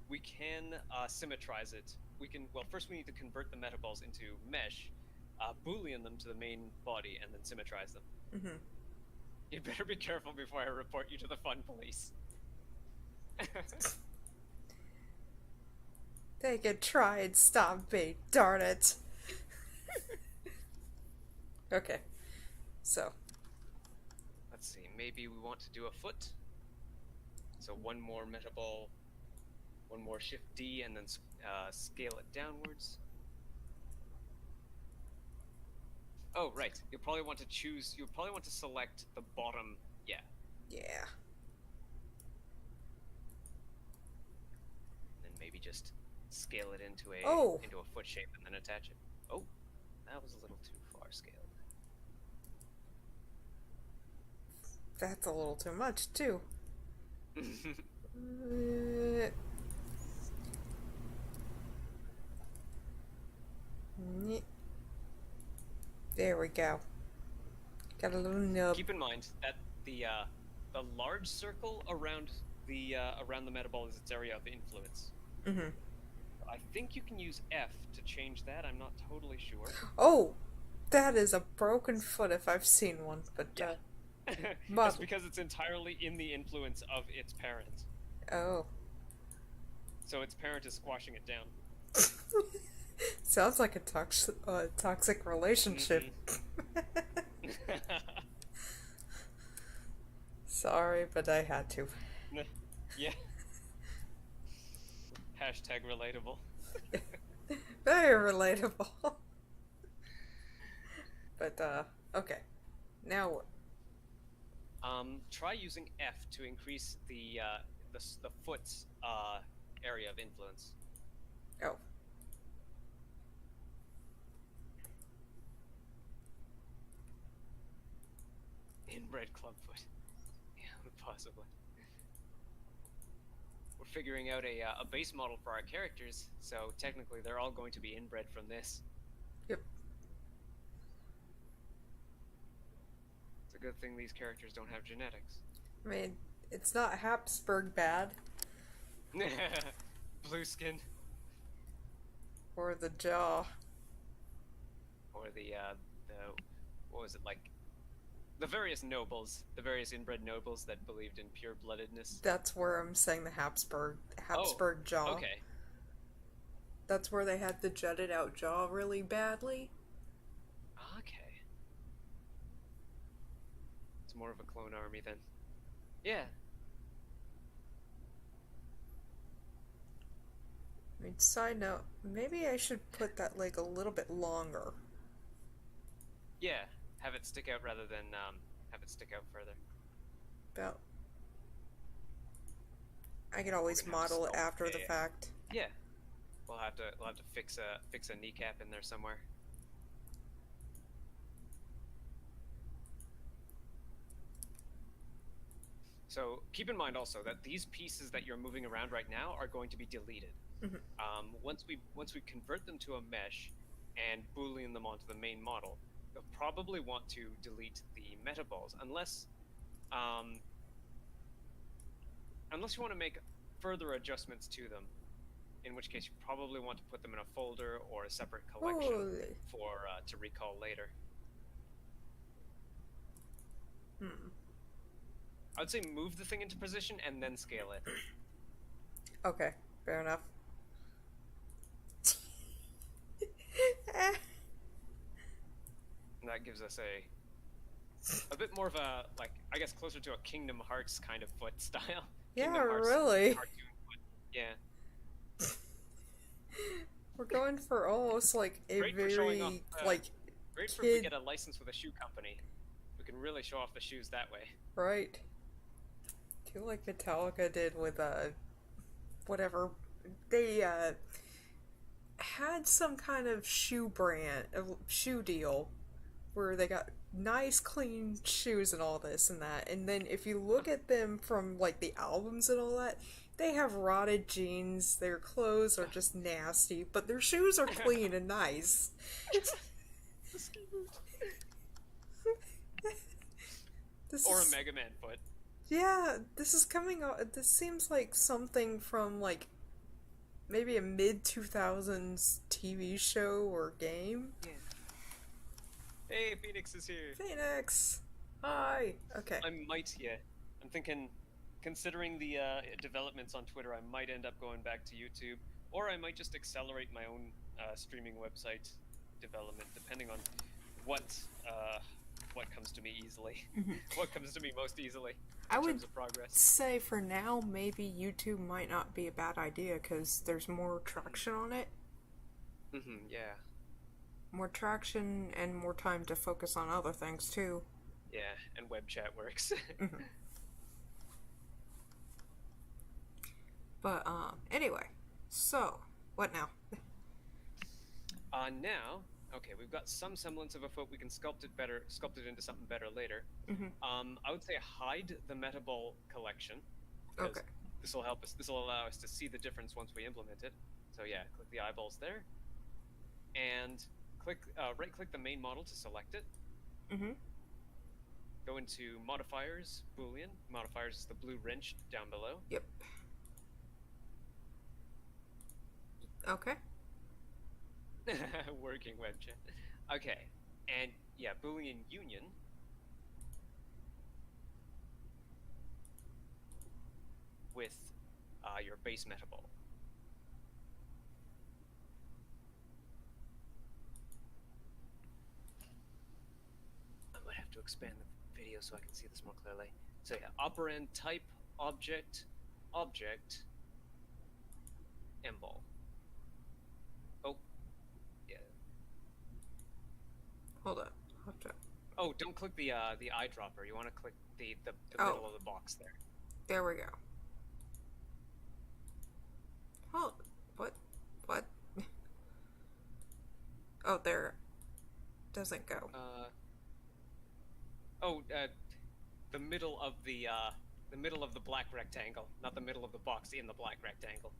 we can symmetrize it. First we need to convert the metaballs into mesh, boolean them to the main body, and then symmetrize them. Mm-hmm. You better be careful before I report you to the fun police. They could try and stop me, darn it. Okay. So. Let's see, maybe we want to do a foot. So one more metaball, one more Shift D, and then scale it downwards. Oh, right. You'll probably want to select the bottom, yeah. Yeah. And then maybe just scale it into a foot shape and then attach it. Oh, that was a little too far scaled. That's a little too much, too. There we go. Got a little nub. Keep in mind that the large circle around the metaball is its area of influence. Mm-hmm. I think you can use F to change that. I'm not totally sure. Oh, that is a broken foot if I've seen one. But yeah. It's because it's entirely in the influence of its parent. Oh. So its parent is squashing it down. Sounds like a toxic relationship. Mm-hmm. Sorry, but I had to. Yeah. Hashtag relatable. Very relatable. But, okay. Now what? Try using F to increase the foot's area of influence. Oh. Inbred clubfoot. Yeah, possibly. We're figuring out a base model for our characters, so technically they're all going to be inbred from this. Yep. It's a good thing these characters don't have genetics. I mean, it's not Habsburg bad. Blue skin. Or the jaw. Or the what was it, like, the various nobles, the various inbred nobles that believed in pure-bloodedness. That's where I'm saying the Habsburg jaw. Okay. That's where they had the jutted out jaw really badly. Okay. It's more of a clone army then. Yeah. I mean, side note, maybe I should put that leg a little bit longer. Yeah, have it stick out rather than have it stick out further. About. I could We're always gonna have to model it sculpt. after the fact. Yeah. We'll have to fix a kneecap in there somewhere. So keep in mind also that these pieces that you're moving around right now are going to be deleted. Mm-hmm. Once we convert them to a mesh and boolean them onto the main model, you'll probably want to delete the metaballs um, unless you want to make further adjustments to them. In which case, you probably want to put them in a folder or a separate collection Holy. for to recall later. I would say move the thing into position and then scale it. Okay, fair enough. And that gives us a bit more of a, like, I guess closer to a Kingdom Hearts kind of foot style. Yeah, Kingdom Hearts really. cartoon foot. Yeah. We're going for almost like a Great for very showing off, like great for if we kid, get a license with a shoe company. We can really show off the shoes that way. right? Do like Metallica did with whatever they had some kind of shoe brand, shoe deal where they got nice clean shoes and all this and that, and then if you look at them from like the albums and all that, they have rotted jeans, their clothes are just nasty, but their shoes are clean and nice. Or a Mega Man foot. Yeah, this is coming out. This seems like something from like maybe a mid 2000s TV show or game. Yeah. Hey, Phoenix is here. Phoenix! Hi! Okay. I'm thinking, considering the developments on Twitter, I might end up going back to YouTube, or I might just accelerate my own streaming website development, depending on what comes to me easily. What comes to me most easily in terms of progress. Say for now, maybe YouTube might not be a bad idea because there's more traction on it. Yeah. More traction and more time to focus on other things too. Yeah, and web chat works. But anyway, so what now? Now, okay, we've got some semblance of a foot. We can sculpt it into something better later. I would say hide the metaball collection. Okay. This will help us. This will allow us to see the difference once we implement it. So yeah, click the eyeballs there, and right-click the main model to select it. Go into modifiers, Boolean. Modifiers is the blue wrench down below. Yep. Okay. Working web chat. Okay, and yeah, Boolean union. With your base metaball. I might have to expand the video so I can see this more clearly. So yeah, operand type object emball. Oh, yeah. Hold on. Oh, don't click the eyedropper. You want to click the middle of the box there. There we go. Oh, what? Oh, there. Doesn't go. The middle of the black rectangle, not the middle of the box in the black rectangle.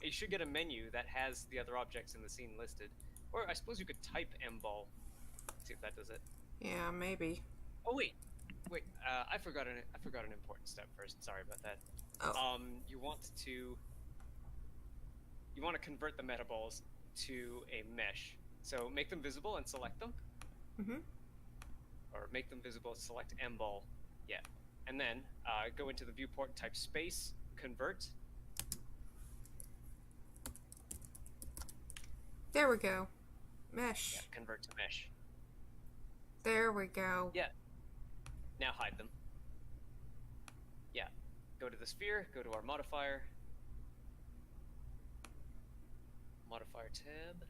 You should get a menu that has the other objects in the scene listed. Or I suppose you could type emball. See if that does it. Yeah, maybe. Oh wait. I forgot an important step first. Sorry about that. Oh. You want to convert the metaballs to a mesh. So make them visible and select them. Or make them visible, select emball. Yeah. And then go into the viewport and type space, convert. There we go. Mesh. Yeah, convert to mesh. There we go. Yeah. Now hide them. Yeah. Go to the sphere, go to our modifier. Modifier tab,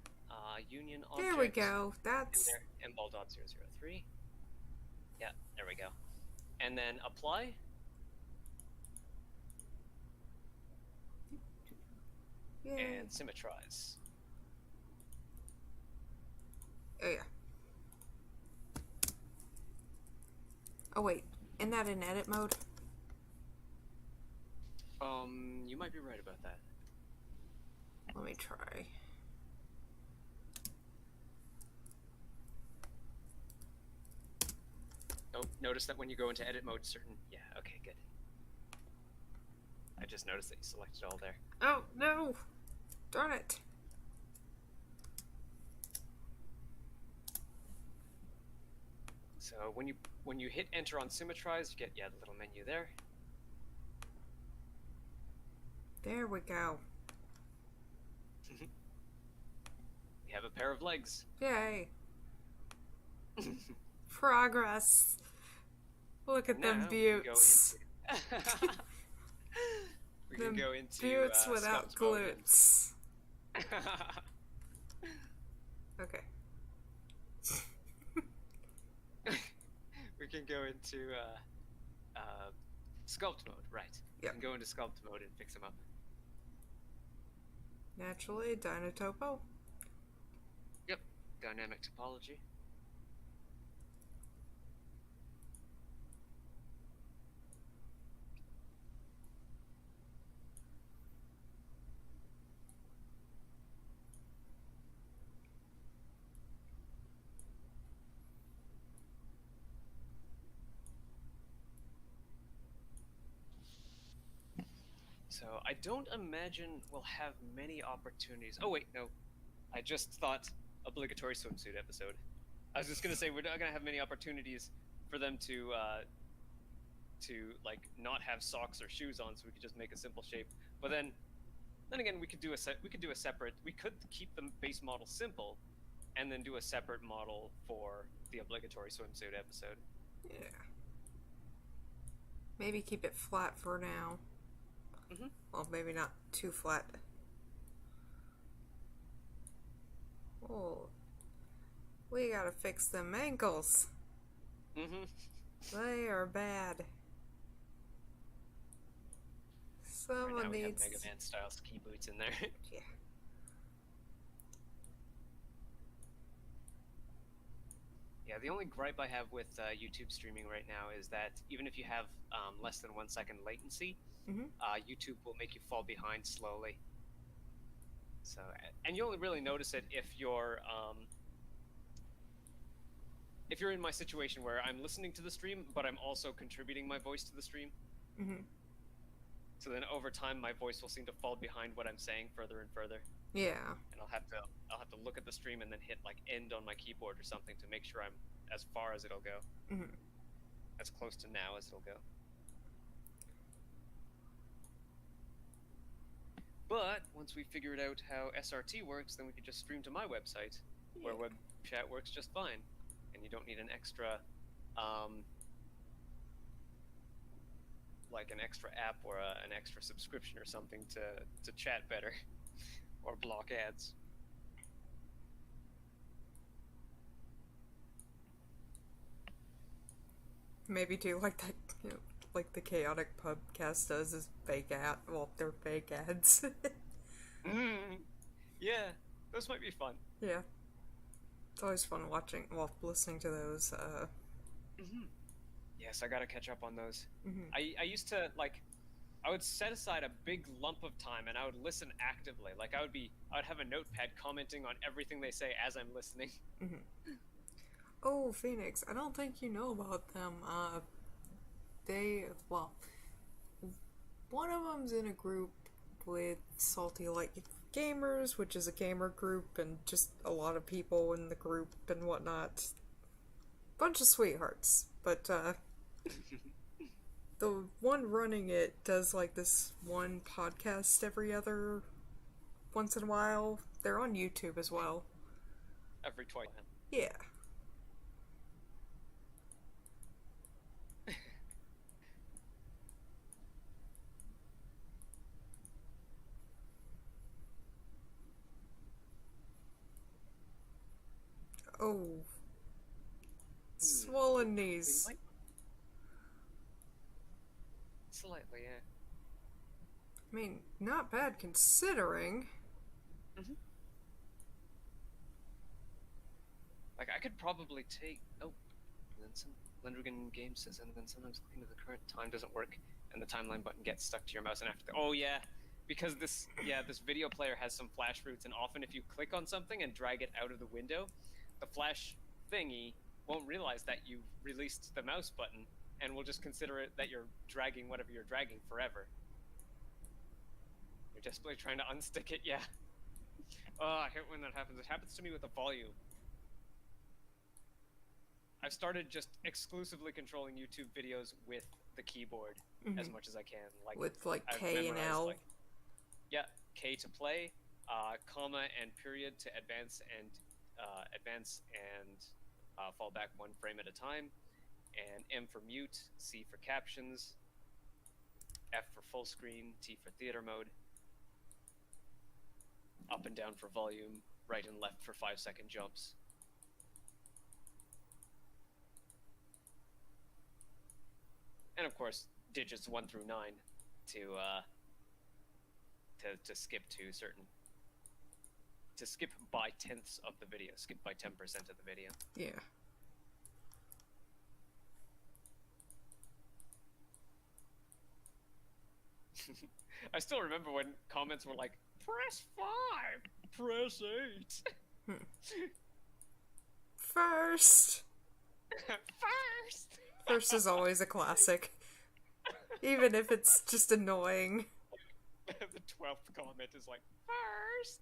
Union Object. There we go. And That's... there, emball.003. Yeah, there we go. And then apply. Yay. And symmetrize. Oh, yeah. Oh, wait. Isn't that in edit mode? You might be right about that. Let me try. Oh, notice that when you go into edit mode, certain... Yeah, okay, good. I just noticed that you selected all there. Oh, no! Darn it. So when you hit enter on symmetrize, you get, the little menu there. There we go. We have a pair of legs. Yay. Progress. Look at them buttes. We can go into buttes without glutes. Okay. We can go into sculpt mode, right? Yep. We can go into sculpt mode and fix them up. Naturally, Dynatopo. Yep, dynamic topology. So I don't imagine we'll have many opportunities. Oh wait, no. I just thought obligatory swimsuit episode. I was just gonna say we're not gonna have many opportunities for them to like not have socks or shoes on, so we could just make a simple shape. But then again, we could do a separate. We could keep the base model simple, and then do a separate model for the obligatory swimsuit episode. Yeah. Maybe keep it flat for now. Mm-hmm. Well, maybe not too flat. Oh, we gotta fix them ankles. Mm-hmm. They are bad. Someone Right now needs... we have Mega Man style ski boots in there. Yeah. Yeah, the only gripe I have with YouTube streaming right now is that even if you have less than 1 second latency, YouTube will make you fall behind slowly. So, and you only really notice it if you're in my situation where I'm listening to the stream, but I'm also contributing my voice to the stream. So then over time, my voice will seem to fall behind what I'm saying further and further. Yeah. And I'll have to look at the stream and then hit like end on my keyboard or something to make sure I'm as far as it'll go. As close to now as it'll go. But once we figured out how SRT works, then we could just stream to my website, where web chat works just fine, and you don't need an extra, like an extra app or an extra subscription or something to chat better, or block ads. Maybe do like that, like the Chaotic Pubcast does is fake ad. Well, they're fake ads. Yeah, those might be fun. Yeah. It's always fun listening to those. Yes, I gotta catch up on those. I used to, I would set aside a big lump of time and I would listen actively. Like, I would have a notepad commenting on everything they say as I'm listening. Oh, Phoenix, I don't think you know about them. One of them's in a group with Salty Light Gamers, which is a gamer group, and just a lot of people in the group and whatnot. Bunch of sweethearts, but, the one running it does, like, this one podcast once in a while. They're on YouTube as well. Every twice. Yeah. Oh, swollen We knees. might slightly, yeah. I mean, not bad considering. hmm Like I could probably take. Oh, and then some Lendrigan game says, and then sometimes clicking to the current time doesn't work, and the timeline button gets stuck to your mouse. And after, oh yeah, because this video player has some flash roots, and often if you click on something and drag it out of the window, the flash thingy won't realize that you've released the mouse button, and will just consider it that you're dragging whatever you're dragging forever. You're desperately trying to unstick it, yeah. Oh, I hate when that happens. It happens to me with the volume. I've started just exclusively controlling YouTube videos with the keyboard as much as I can. Like With like I've K and memorized, L. like, yeah, K to play, comma and period to advance and fall back one frame at a time, and M for mute, C for captions, F for full screen, T for theater mode, up and down for volume, right and left for 5-second jumps. And of course, digits 1 through 9 to skip to certain, to skip by tenths of the video, skip by 10% of the video. Yeah. I still remember when comments were like, press 5, press 8. First. First. First is always a classic. Even if it's just annoying. The 12th comment is like, first.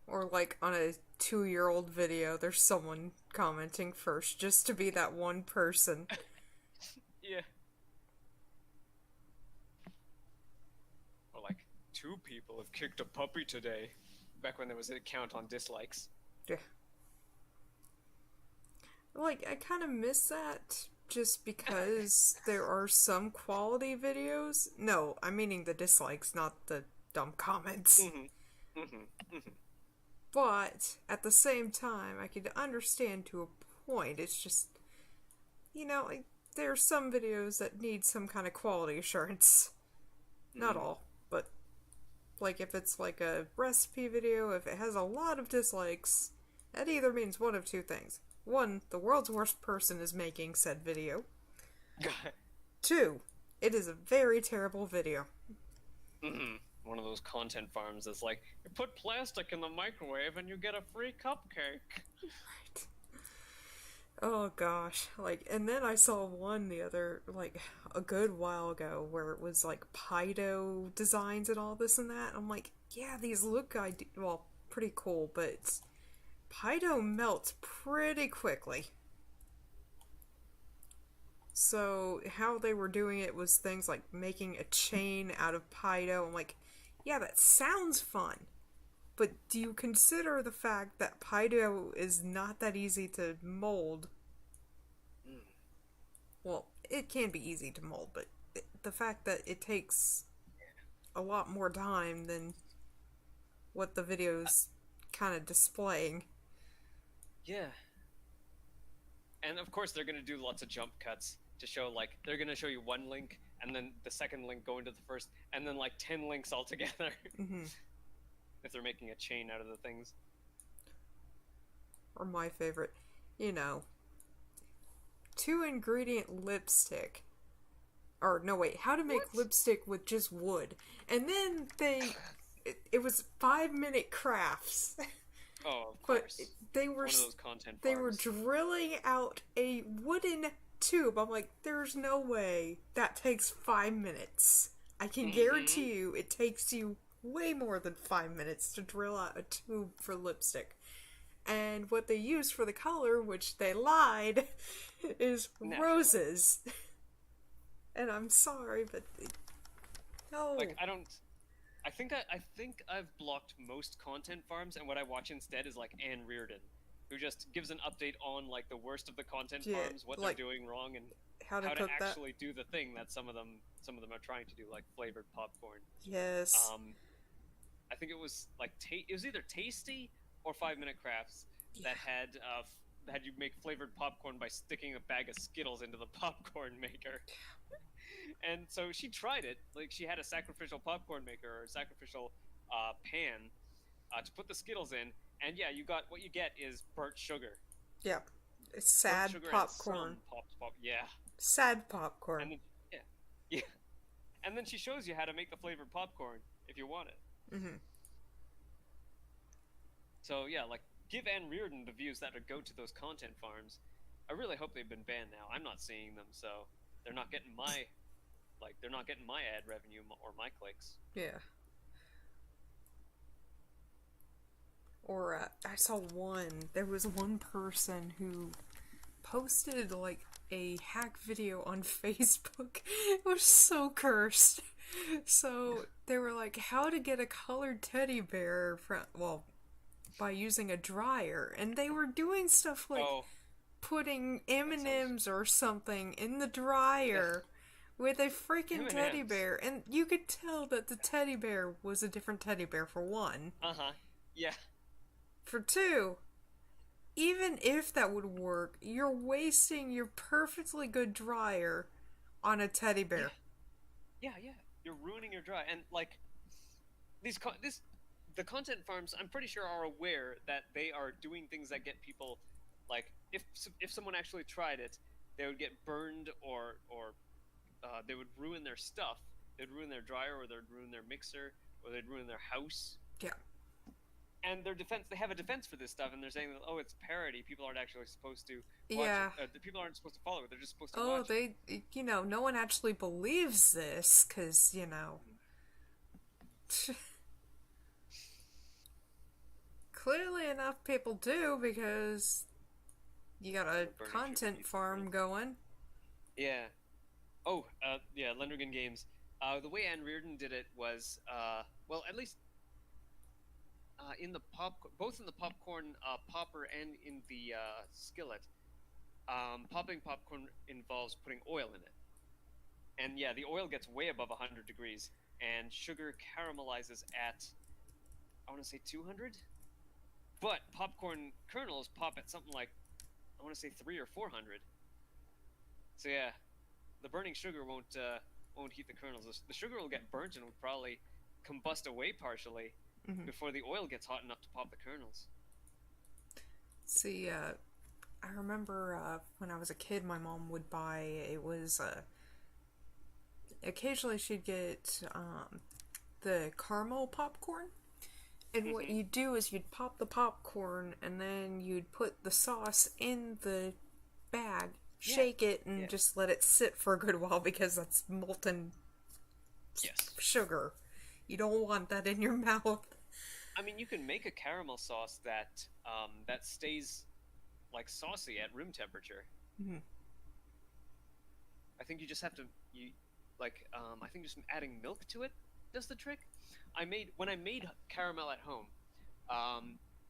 Or like on a 2-year-old video, there's someone commenting first just to be that one person. Yeah. Or like, 2 people have kicked a puppy today. Back when there was a count on dislikes. Yeah. Like, I kind of miss that just because there are some quality videos. No, I'm meaning the dislikes, not the dumb comments. But at the same time, I could understand to a point. It's just, like, there are some videos that need some kind of quality assurance. Not all, but like if it's like a recipe video, if it has a lot of dislikes, that either means one of two things. 1, the world's worst person is making said video. 2, it is a very terrible video. One of those content farms that's like, you put plastic in the microwave and you get a free cupcake. Right. Oh gosh. Like, and then I saw one a good while ago where it was like Pido designs and all this and that. I'm like, yeah, these look pretty cool, but Pido melts pretty quickly. So how they were doing it was things like making a chain out of Pido. I'm like, yeah, that sounds fun. But do you consider the fact that Pido is not that easy to mold? Well, it can be easy to mold, but the fact that it takes a lot more time than what the video's kind of displaying. Yeah. And of course they're going to do lots of jump cuts to show, like, they're going to show you one link, and then the second link going to the first, and then like 10 links all together. If they're making a chain out of the things. Or my favorite, 2-ingredient lipstick. Or, no, wait, how to make lipstick with just wood. And then it was 5-minute crafts. Oh, of course. But they were, one of those content they were farms. drilling out a wooden tube. I'm like, there's no way that takes 5 minutes. I can guarantee you it takes you way more than 5 minutes to drill out a tube for lipstick. And what they used for the color, which they lied, is roses. And I'm sorry, but no. Like, I think I've blocked most content farms, and what I watch instead is like Anne Reardon, who just gives an update on like the worst of the content farms, what they're doing wrong, and how to cook actually do the thing that some of them are trying to do, like flavored popcorn. Yes. I think it was like it was either Tasty or 5 Minute Crafts Yeah. that had you make flavored popcorn by sticking a bag of Skittles into the popcorn maker. And so she tried it. Like she had a sacrificial popcorn maker or a sacrificial pan to put the Skittles in, and yeah, what you get is burnt sugar, Yeah. It's burnt sad sugar and popcorn. some pop. Yeah, Sad popcorn. and then yeah, yeah, and then she shows you how to make the flavored popcorn if you want it. Mm-hmm. So yeah, like give Ann Reardon the views that would go to those content farms. I really hope they've been banned now. I'm not seeing them, so they're not getting my ad revenue or my clicks. Yeah. Or I saw one. There was one person who posted like a hack video on Facebook. It was so cursed. So they were like, how to get a colored teddy bear by using a dryer, and they were doing stuff like putting M&Ms or something in the dryer with a freaking M&Ms. teddy bear, and you could tell that the teddy bear was a different teddy bear, for one. Yeah. For two, even if that would work, you're wasting your perfectly good dryer on a teddy bear. Yeah. You're ruining your dry, and like the content farms, I'm pretty sure, are aware that they are doing things that get people, like if someone actually tried it, they would get burned or they would ruin their stuff. They'd ruin their dryer, or they'd ruin their mixer, or they'd ruin their house. Yeah. And they have a defense for this stuff, and they're saying that, oh, it's parody. People aren't actually supposed to watch it. People aren't supposed to follow it. They're just supposed to watch it. No one actually believes this, because, clearly enough people do, because you got a content farm going. Yeah. Oh, yeah, Lendergan Games. The way Ann Reardon did it was, well, at least both in the popcorn popper and in the skillet, popping popcorn involves putting oil in it. And yeah, the oil gets way above 100 degrees, and sugar caramelizes at, I want to say 200? But popcorn kernels pop at something like, I want to say 300 or 400. So yeah, the burning sugar won't heat the kernels. The sugar will get burnt and will probably combust away partially before the oil gets hot enough to pop the kernels. See, I remember when I was a kid, my mom would buy, occasionally she'd get the caramel popcorn. And what you'd do is you'd pop the popcorn, and then you'd put the sauce in the bag, shake it, and just let it sit for a good while, because that's molten sugar. You don't want that in your mouth. I mean, you can make a caramel sauce that that stays like saucy at room temperature. I think you just have to I think just adding milk to it does the trick. When I made caramel at home,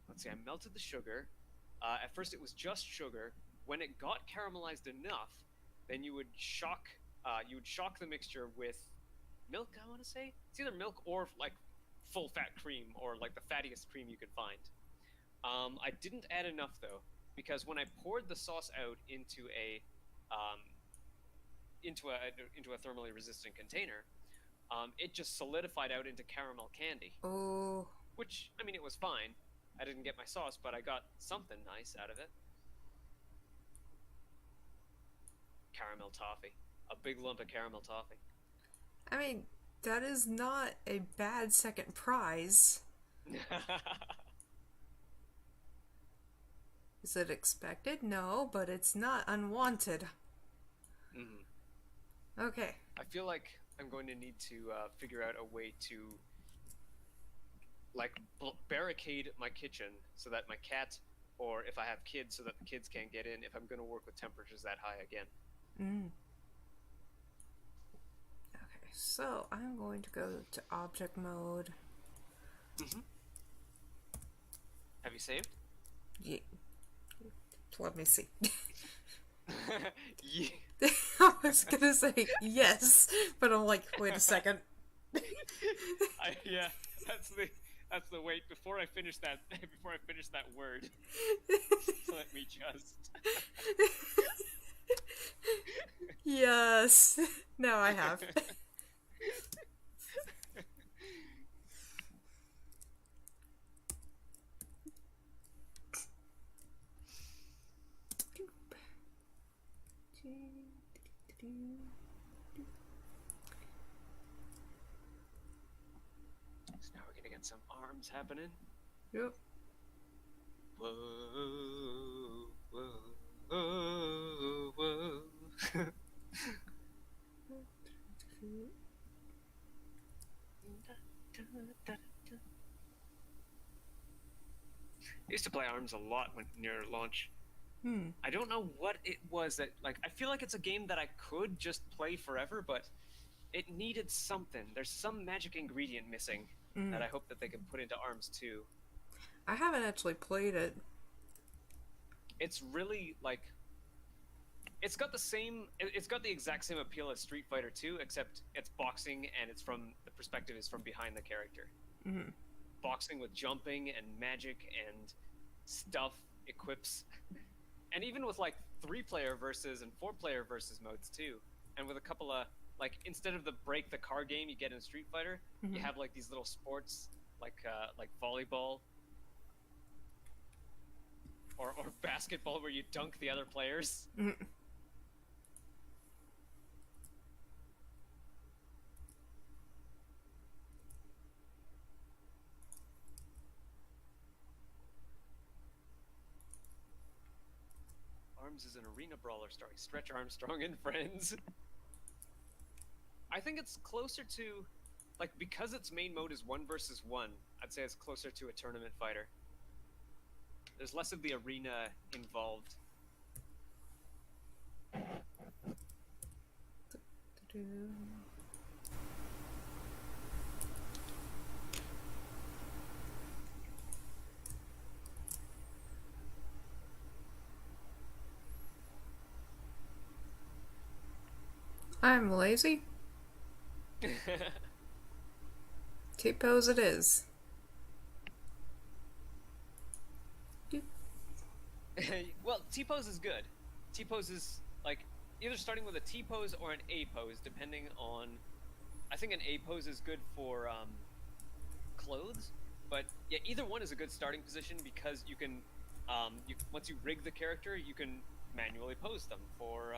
let's see, I melted the sugar. At first it was just sugar. When it got caramelized enough, then you would shock the mixture with milk, I want to say. It's either milk or like full fat cream, or like the fattiest cream you could find. I didn't add enough though, because when I poured the sauce out into a thermally resistant container, it just solidified out into caramel candy. Oh. Which, I mean, it was fine. I didn't get my sauce, but I got something nice out of it. Caramel toffee. A big lump of caramel toffee. I mean, that is not a bad second prize. Is it expected? No, but it's not unwanted. Okay. I feel like I'm going to need to figure out a way to like barricade my kitchen so that my cat, or if I have kids, so that the kids can't get in, if I'm going to work with temperatures that high again. Okay, so I'm going to go to object mode. Have you saved? Yeah. Let me see. Yeah. I was gonna say yes, but I'm like, wait a second. Yeah, That's the wait before I finish that. Before I finish that word, let me just. Yes. Now I have. So now we're gonna get some arms happening. Yep. Whoa, whoa, whoa, whoa. I used to play ARMS a lot when near launch. I don't know what it was that, like, I feel like it's a game that I could just play forever, but it needed something. There's some magic ingredient missing that I hope that they can put into ARMS too. I haven't actually played it. It's really, like, it's got the exact same appeal as Street Fighter 2, except it's boxing and the perspective is from behind the character. Boxing with jumping and magic and stuff, equips. And even with like 3-player versus and 4-player versus modes too. And with a couple of, like, instead of the break the car game you get in Street Fighter, you have like these little sports like volleyball or basketball where you dunk the other players. ARMS is an arena brawler starring Stretch Armstrong and friends. I think it's closer to, like, because its main mode is 1 versus 1, I'd say it's closer to a tournament fighter. There's less of the arena involved. I'm lazy. T-pose it is. Well, T-pose is good. T-pose is, like, either starting with a T-pose or an A-pose, depending on... I think an A-pose is good for clothes, but yeah, either one is a good starting position because you can, once you rig the character, you can manually pose them for,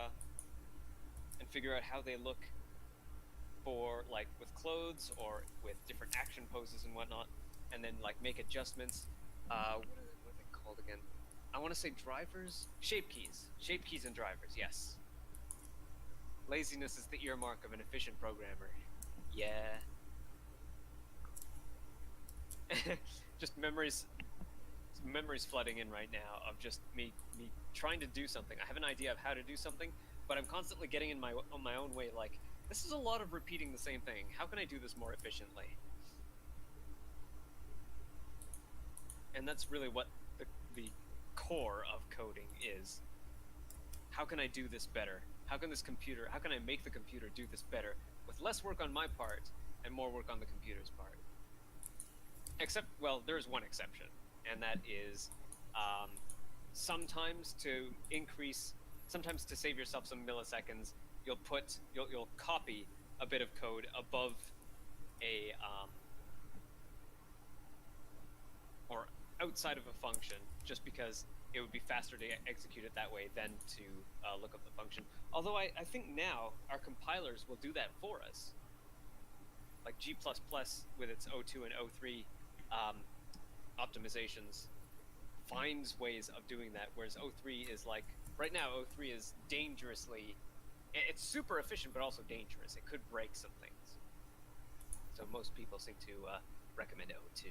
and figure out how they look for, like, with clothes or with different action poses and whatnot, and then, like, make adjustments. What are they called again? I want to say drivers? Shape keys. Shape keys and drivers, yes. Laziness is the earmark of an efficient programmer. Yeah. Just memories flooding in right now of just me trying to do something. I have an idea of how to do something, but I'm constantly getting on my own way, like, this is a lot of repeating the same thing. How can I do this more efficiently? And that's really what the core of coding is. How can I do this better? How can I make the computer do this better with less work on my part and more work on the computer's part? Except, well, there's one exception, and that is sometimes to save yourself some milliseconds, you'll copy a bit of code above a or outside of a function, just because it would be faster to execute it that way than to look up the function. Although I think now our compilers will do that for us. Like G++ with its O2 and O3 optimizations finds ways of doing that, whereas O3 is like, right now O3 is dangerously, it's super efficient but also dangerous. It could break some things. So most people seem to recommend O2.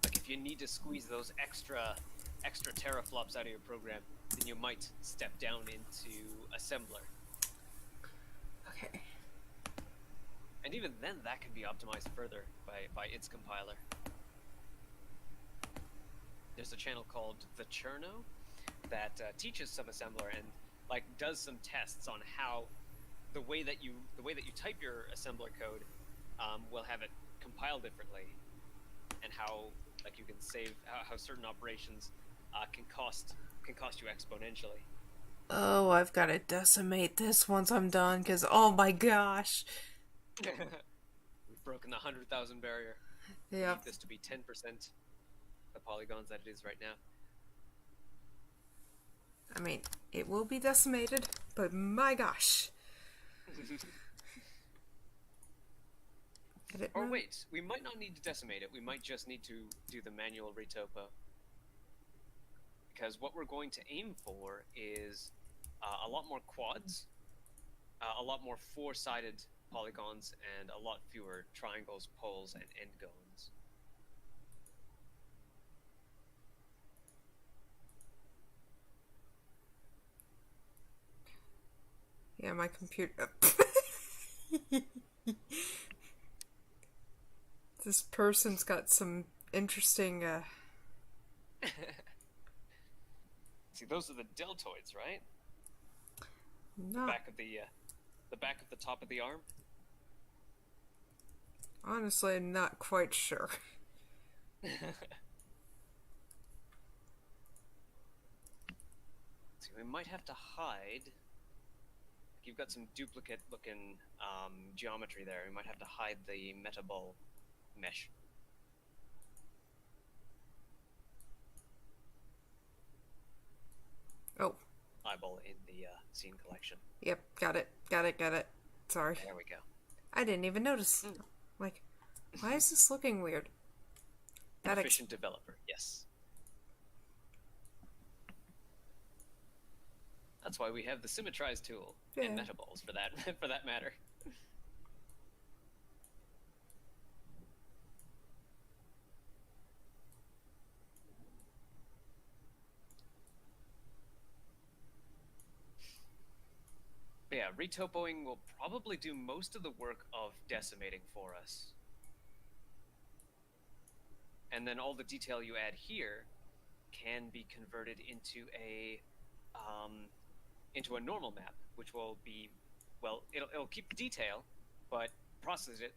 Like, if you need to squeeze those extra teraflops out of your program, then you might step down into assembler. Okay. And even then, that can be optimized further by its compiler. There's a channel called The Cherno that teaches some assembler and, like, does some tests on how the way that you type your assembler code will have it compile differently, and how like you can save how certain operations can cost you exponentially. Oh, I've got to decimate this once I'm done, because oh my gosh. We've broken the 100,000 barrier. We Yeah. need this to be 10% the polygons that it is right now. I mean, it will be decimated, but my gosh. Or wait, we might not need to decimate it. We might just need to do the manual retopo. Because what we're going to aim for is a lot more quads, a lot more four-sided polygons, and a lot fewer triangles, poles, and endgones. Yeah, my computer. This person's got some interesting. See, those are the deltoids, right? No, The back of the top of the arm. honestly, I'm not quite sure. See, we might have to hide. You've got some duplicate-looking geometry there. We might have to hide the metaball mesh. Oh, Eyeball in the scene collection. yep, got it. Sorry. There we go. I didn't even notice. Like, why is this looking weird? That Efficient developer, yes. That's why we have the symmetrize tool and metaballs for that for that matter. But yeah, retopoing will probably do most of the work of decimating for us. And then all the detail you add here can be converted into a normal map, which will be, well, it'll keep the detail, but process it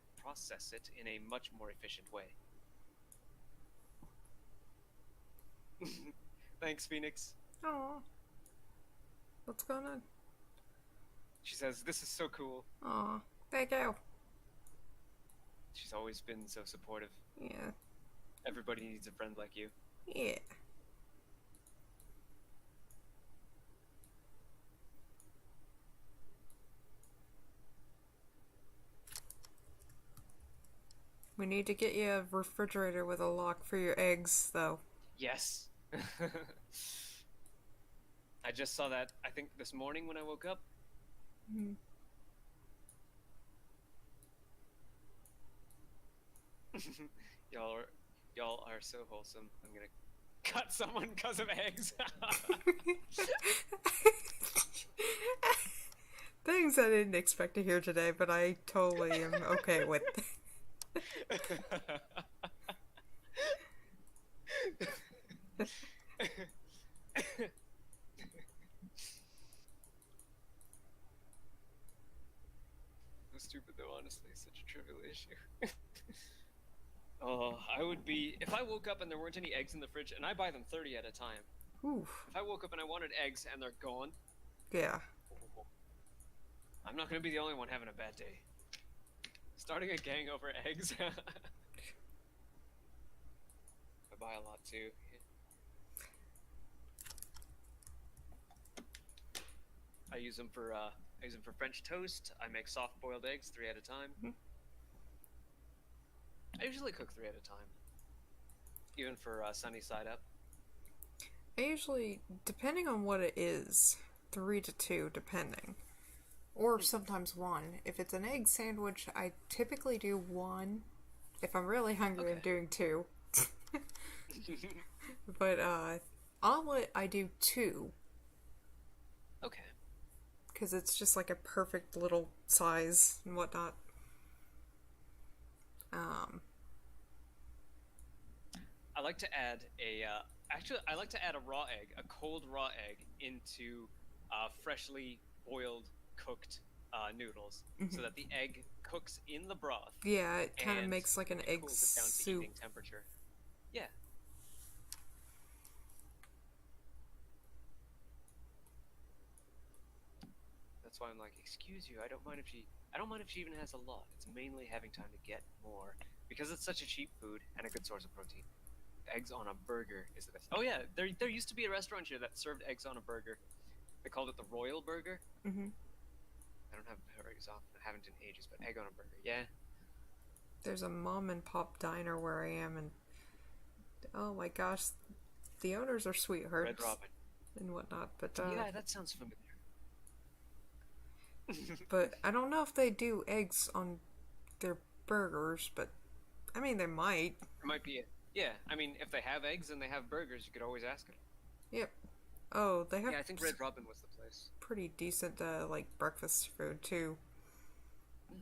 in a much more efficient way. Thanks, Phoenix. Aw. What's going on? She says, "This is so cool." Aw, thank you. She's always been so supportive. Yeah. Everybody needs a friend like you. Yeah. We need to get you a refrigerator with a lock for your eggs, though. Yes. I just saw that, I think, this morning when I woke up. Mm. Y'all are so wholesome. I'm gonna cut someone because of eggs. Things I didn't expect to hear today, but I totally am okay with. Stupid though, honestly, such a trivial issue. Oh, I would be if I woke up and there weren't any eggs in the fridge, and I buy them 30 at a time. Oof. If I woke up and I wanted eggs and they're gone, Yeah. I'm not gonna be the only one having a bad day. Starting a gang over eggs. I buy a lot too. I use them for French toast. I make soft-boiled eggs 3 at a time. Mm-hmm. I usually cook 3 at a time, even for sunny side up. I usually, depending on what it is, 3 to 2, depending. Or sometimes 1. If it's an egg sandwich, I typically do 1. If I'm really hungry, I'm doing 2. But omelet, I do 2. Okay. Because it's just like a perfect little size and whatnot. I like to add I like to add a cold raw egg into freshly boiled, cooked noodles, so Hmm. that the egg cooks in the broth Yeah, it kind of and makes like an it egg cools it down to soup. eating temperature. Yeah, that's why I'm like, excuse you, I don't mind if she even has a lot. It's mainly having time to get more because it's such a cheap food and a good source of protein. Eggs on a burger is the best. Oh yeah, there used to be a restaurant here that served eggs on a burger. They called it the Royal Burger. Hmm. I don't have burgers often. I haven't in ages, but egg on a burger, yeah. There's a mom and pop diner where I am, and oh my gosh, the owners are Red sweethearts Robin. and whatnot. Yeah, that sounds familiar. But I don't know if they do eggs on their burgers. But I mean, they might. It might be it. Yeah, I mean, if they have eggs and they have burgers, you could always ask them. Yep. Oh, they have Yeah, I think Red Robin was the place. pretty decent like breakfast food too. Mm.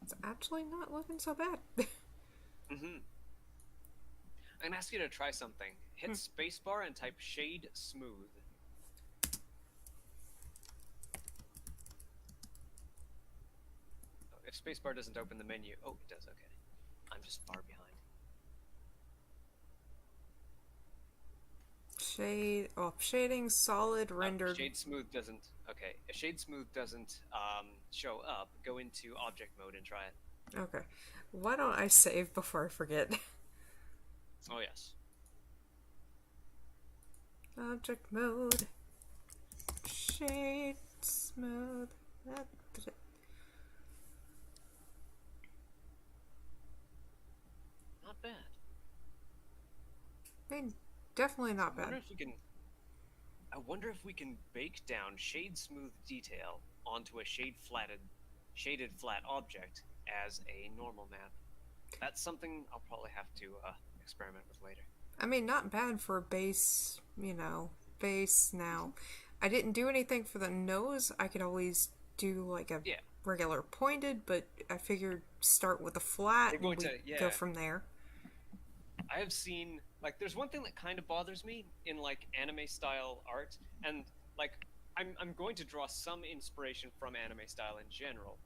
It's actually not looking so bad. Mm-hmm. I'm gonna ask you to try something. Hit spacebar and type shade smooth. Oh, if spacebar doesn't open the menu, oh, it does. Okay, I'm just far behind. Shading solid rendered. Shade smooth doesn't. Okay, if shade smooth doesn't show up, go into object mode and try it. Okay. Why don't I save before I forget? Oh yes. Object mode. Shade smooth. Not bad. I mean, definitely not I wonder bad. if we can. I wonder if we can bake down shade smooth detail onto a shaded flat object as a normal map. That's something I'll probably have to experiment with later. I mean, not bad for a base, base now. I didn't do anything for the nose. I could always do like a Yeah, regular pointed, but I figured start with a flat we're and going we to. go Yeah, from there. I have seen like there's one thing that kind of bothers me in like anime style art, and like I'm going to draw some inspiration from anime style in general,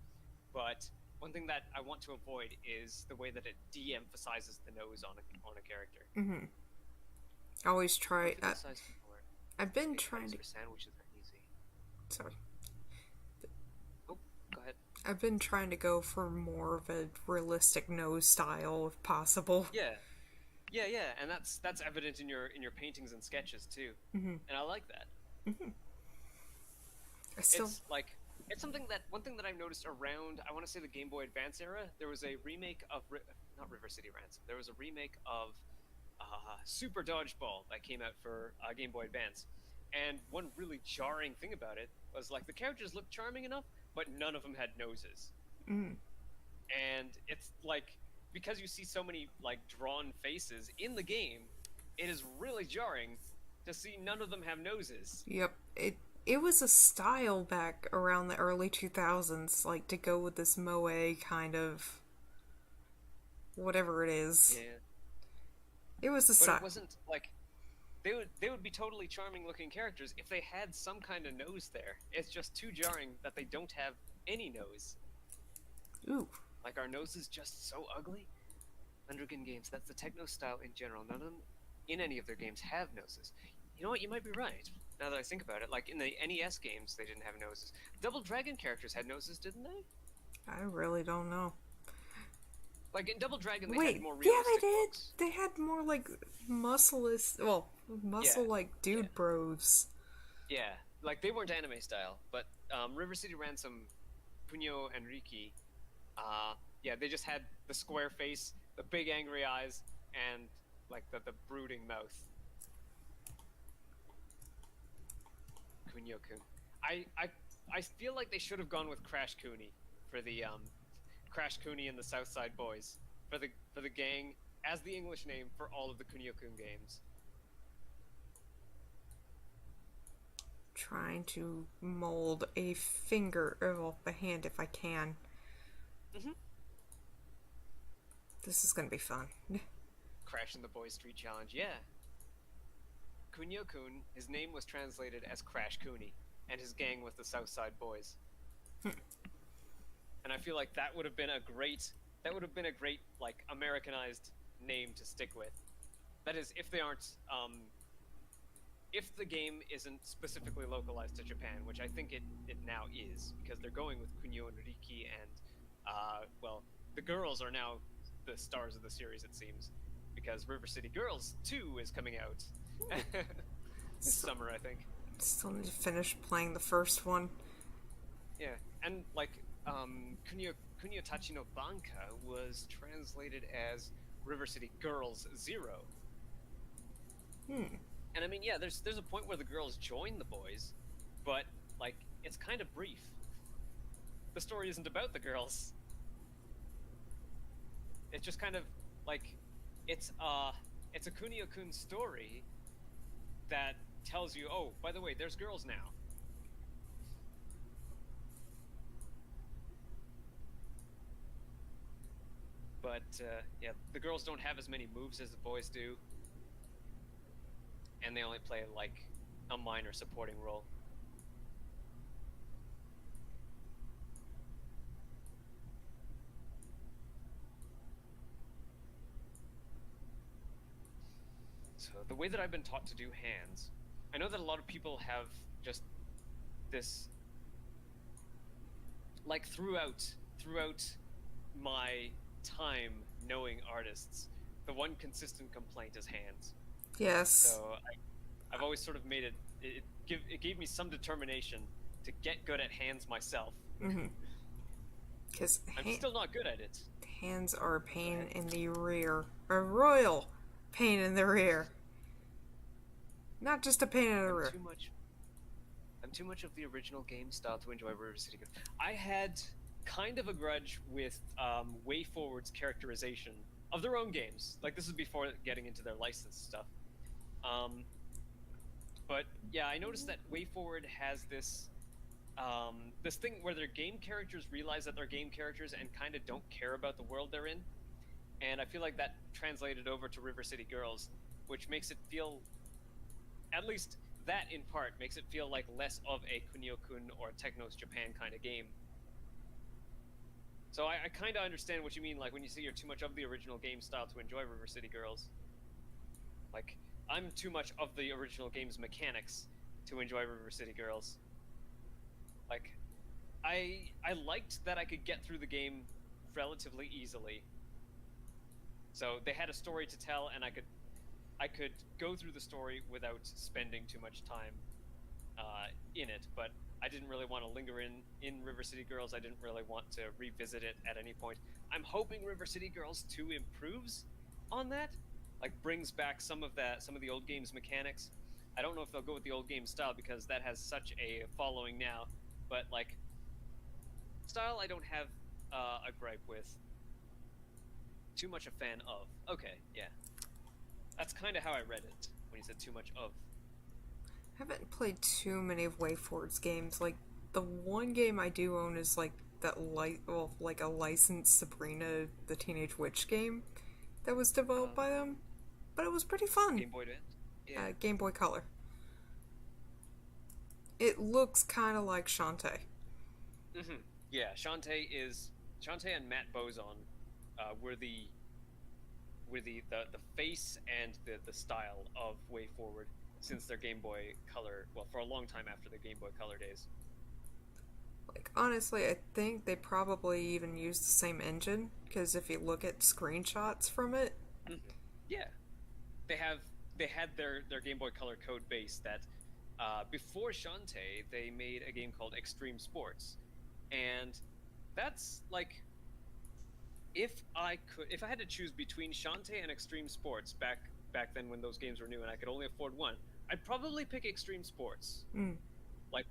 but one thing that I want to avoid is the way that it de-emphasizes the nose on a character. Mm-hmm. Always try. Emphasize more. I've been Big trying eggs to. for sandwiches are easy. Sorry. Oh, go ahead. I've been trying to go for more of a realistic nose style if possible. Yeah, yeah, and that's evident in your paintings and sketches too, Mm-hmm. and I like that. Mm-hmm. I still. It's like it's something that one thing that I've noticed around I want to say the Game Boy Advance era. There was a remake of not River City Ransom. There was a remake of Super Dodgeball that came out for Game Boy Advance, and one really jarring thing about it was like the characters looked charming enough, but none of them had noses, Mm, and it's like because you see so many like drawn faces in the game, it is really jarring to see none of them have noses. yep. It was a style back around the early 2000s, like to go with this moe kind of whatever it is. Yeah. It was a But it style. wasn't like they would be totally charming looking characters if they had some kind of nose there. It's just too jarring that they don't have any nose. Ooh. Like our nose is just so ugly. Undergun games, that's the techno style in general. None of them in any of their games have noses. You know what? You might be right. Now that I think about it, like in the NES games, they didn't have noses. Double Dragon characters had noses, didn't they? I really don't know. Like in Double Dragon, they Wait, had more yeah, realistic they did. looks. They had more like muscle like dude yeah. bros. Yeah, like they weren't anime style, but River City Ransom, Punyo and Riki, yeah, they just had the square face, the big angry eyes, and like the brooding mouth. Kunio-kun. I feel like they should have gone with Crash Cooney for the Crash Cooney and the Southside Boys for the gang as the English name for all of the Kunio-kun games. Trying to mold a finger, well, a hand if I can. Mhm. This is gonna be fun. Crash and the Boys Street Challenge, yeah. Kunio-kun, his name was translated as Crash Cooney, and his gang was the Southside Boys. And I feel like that would have been a great like Americanized name to stick with. That is, if they aren't if the game isn't specifically localized to Japan, which I think it now is, because they're going with Kunio and Riki, and well, the girls are now the stars of the series, it seems, because River City Girls 2 is coming out this summer, I think. Still need to finish playing the first one. Yeah, and like Kunio Tachi no Banka was translated as River City Girls 0. And I mean, yeah, there's a point where the girls join the boys, but like it's kind of brief. The story isn't about the girls. It's just kind of like it's a Kunio-kun story that tells you, oh, by the way, there's girls now. But yeah, the girls don't have as many moves as the boys do, and they only play like a minor supporting role. So the way that I've been taught to do hands, I know that a lot of people have just this, like throughout my time knowing artists, the one consistent complaint is hands. Yes. So I've always sort of made it gave me some determination to get good at hands myself. Because I'm still not good at it. Hands are a pain in the rear. A royal pain in the rear. Not just a pain in the rear. I'm too much of the original game style to enjoy River City Girls. I had kind of a grudge with WayForward's characterization of their own games. Like, this is before getting into their licensed stuff. But yeah, I noticed that WayForward has this this thing where their game characters realize that they're game characters and kind of don't care about the world they're in. And I feel like that translated over to River City Girls, which makes it feel, at least that in part, makes it feel like less of a Kunio-kun or Technos Japan kind of game. So I kind of understand what you mean, like when you say you're too much of the original game style to enjoy River City Girls. Like, I'm too much of the original game's mechanics to enjoy River City Girls. Like, I liked that I could get through the game relatively easily. So they had a story to tell, and I could go through the story without spending too much time in it. But I didn't really want to linger in River City Girls. I didn't really want to revisit it at any point. I'm hoping River City Girls 2 improves on that, like brings back some of the old game's mechanics. I don't know if they'll go with the old game style because that has such a following now, but like style I don't have a gripe with. Too much a fan of. Okay, yeah. That's kind of how I read it when you said too much of. I haven't played too many of WayForward's games. Like, the one game I do own is like that like a licensed Sabrina the Teenage Witch game that was developed by them. But it was pretty fun. Game Boy Advance? Yeah. Game Boy Color. It looks kind of like Shantae. Yeah, Shantae and Matt Bozon were the face and the style of WayForward since their Game Boy Color, well, for a long time after the Game Boy Color days. Like, honestly, I think they probably even used the same engine, because if you look at screenshots from it... Yeah. They had their Game Boy Color code base that, before Shantae, they made a game called Extreme Sports. And that's, like... If I had to choose between Shantae and Extreme Sports back then when those games were new and I could only afford one, I'd probably pick Extreme Sports. Like,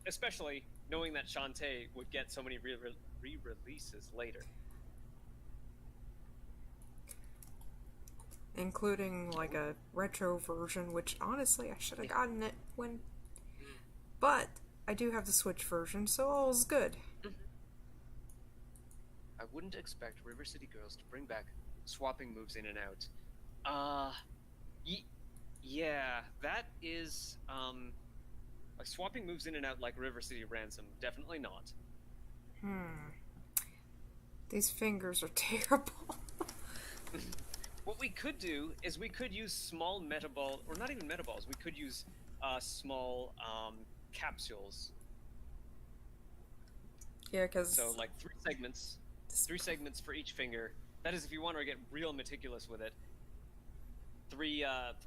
especially knowing that Shantae would get so many re-releases later. Including, like, a retro version, which, honestly, I should have gotten it when... But, I do have the Switch version, so all's good. I wouldn't expect River City Girls to bring back swapping moves in and out. Yeah, that is like swapping moves in and out like River City Ransom. Definitely not. Hmm. These fingers are terrible. What we could do is we could use small metaball, or not even metaballs. We could use small capsules. Yeah, because So like three segments for each finger. That is if you want to get real meticulous with it. Three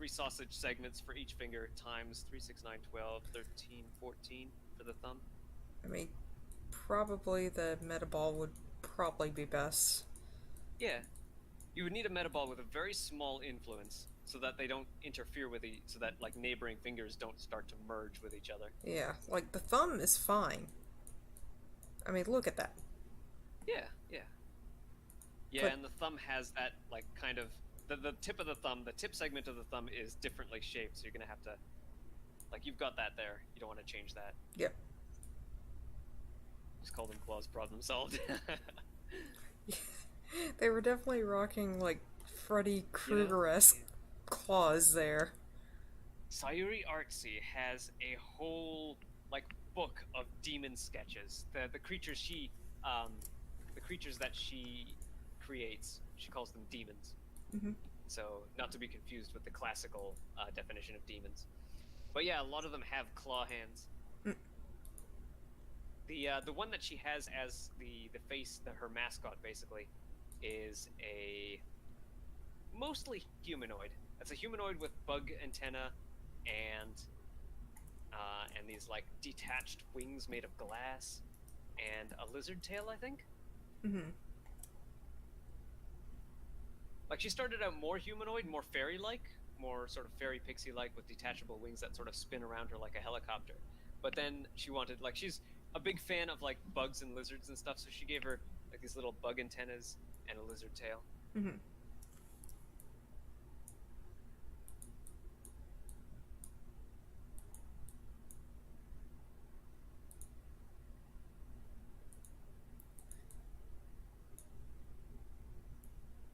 sausage segments for each finger times 3, 6, 9, 12, 13, 14 for the thumb. I mean, probably the metaball would probably be best. Yeah, you would need a metaball with a very small influence so that they don't interfere with so that like neighboring fingers don't start to merge with each other. Yeah, like the thumb is fine. I mean, look at that. Yeah, yeah. Yeah, But and the thumb has that like kind of the tip of the thumb, the tip segment of the thumb is differently shaped, so you're gonna have to like you've got that there. You don't want to change that. yeah, Just call them claws, problem solved. they were definitely rocking like Freddy You know, Krueger-esque claws there. Sayuri Artsy has a whole like book of demon sketches. Um, the creatures that she creates, she calls them demons. Mm-hmm. So not to be confused with the classical definition of demons. But yeah, a lot of them have claw hands. Mm. The one that she has as the face, her mascot basically, is a mostly humanoid. It's a humanoid with bug antenna and these like detached wings made of glass and a lizard tail, I think. Mm-hmm. Like she started out more humanoid, more fairy-like, more sort of fairy pixie-like with detachable wings that sort of spin around her like a helicopter. But then she wanted like she's a big fan of like bugs and lizards and stuff, so she gave her like these little bug antennas and a lizard tail. Mm-hmm.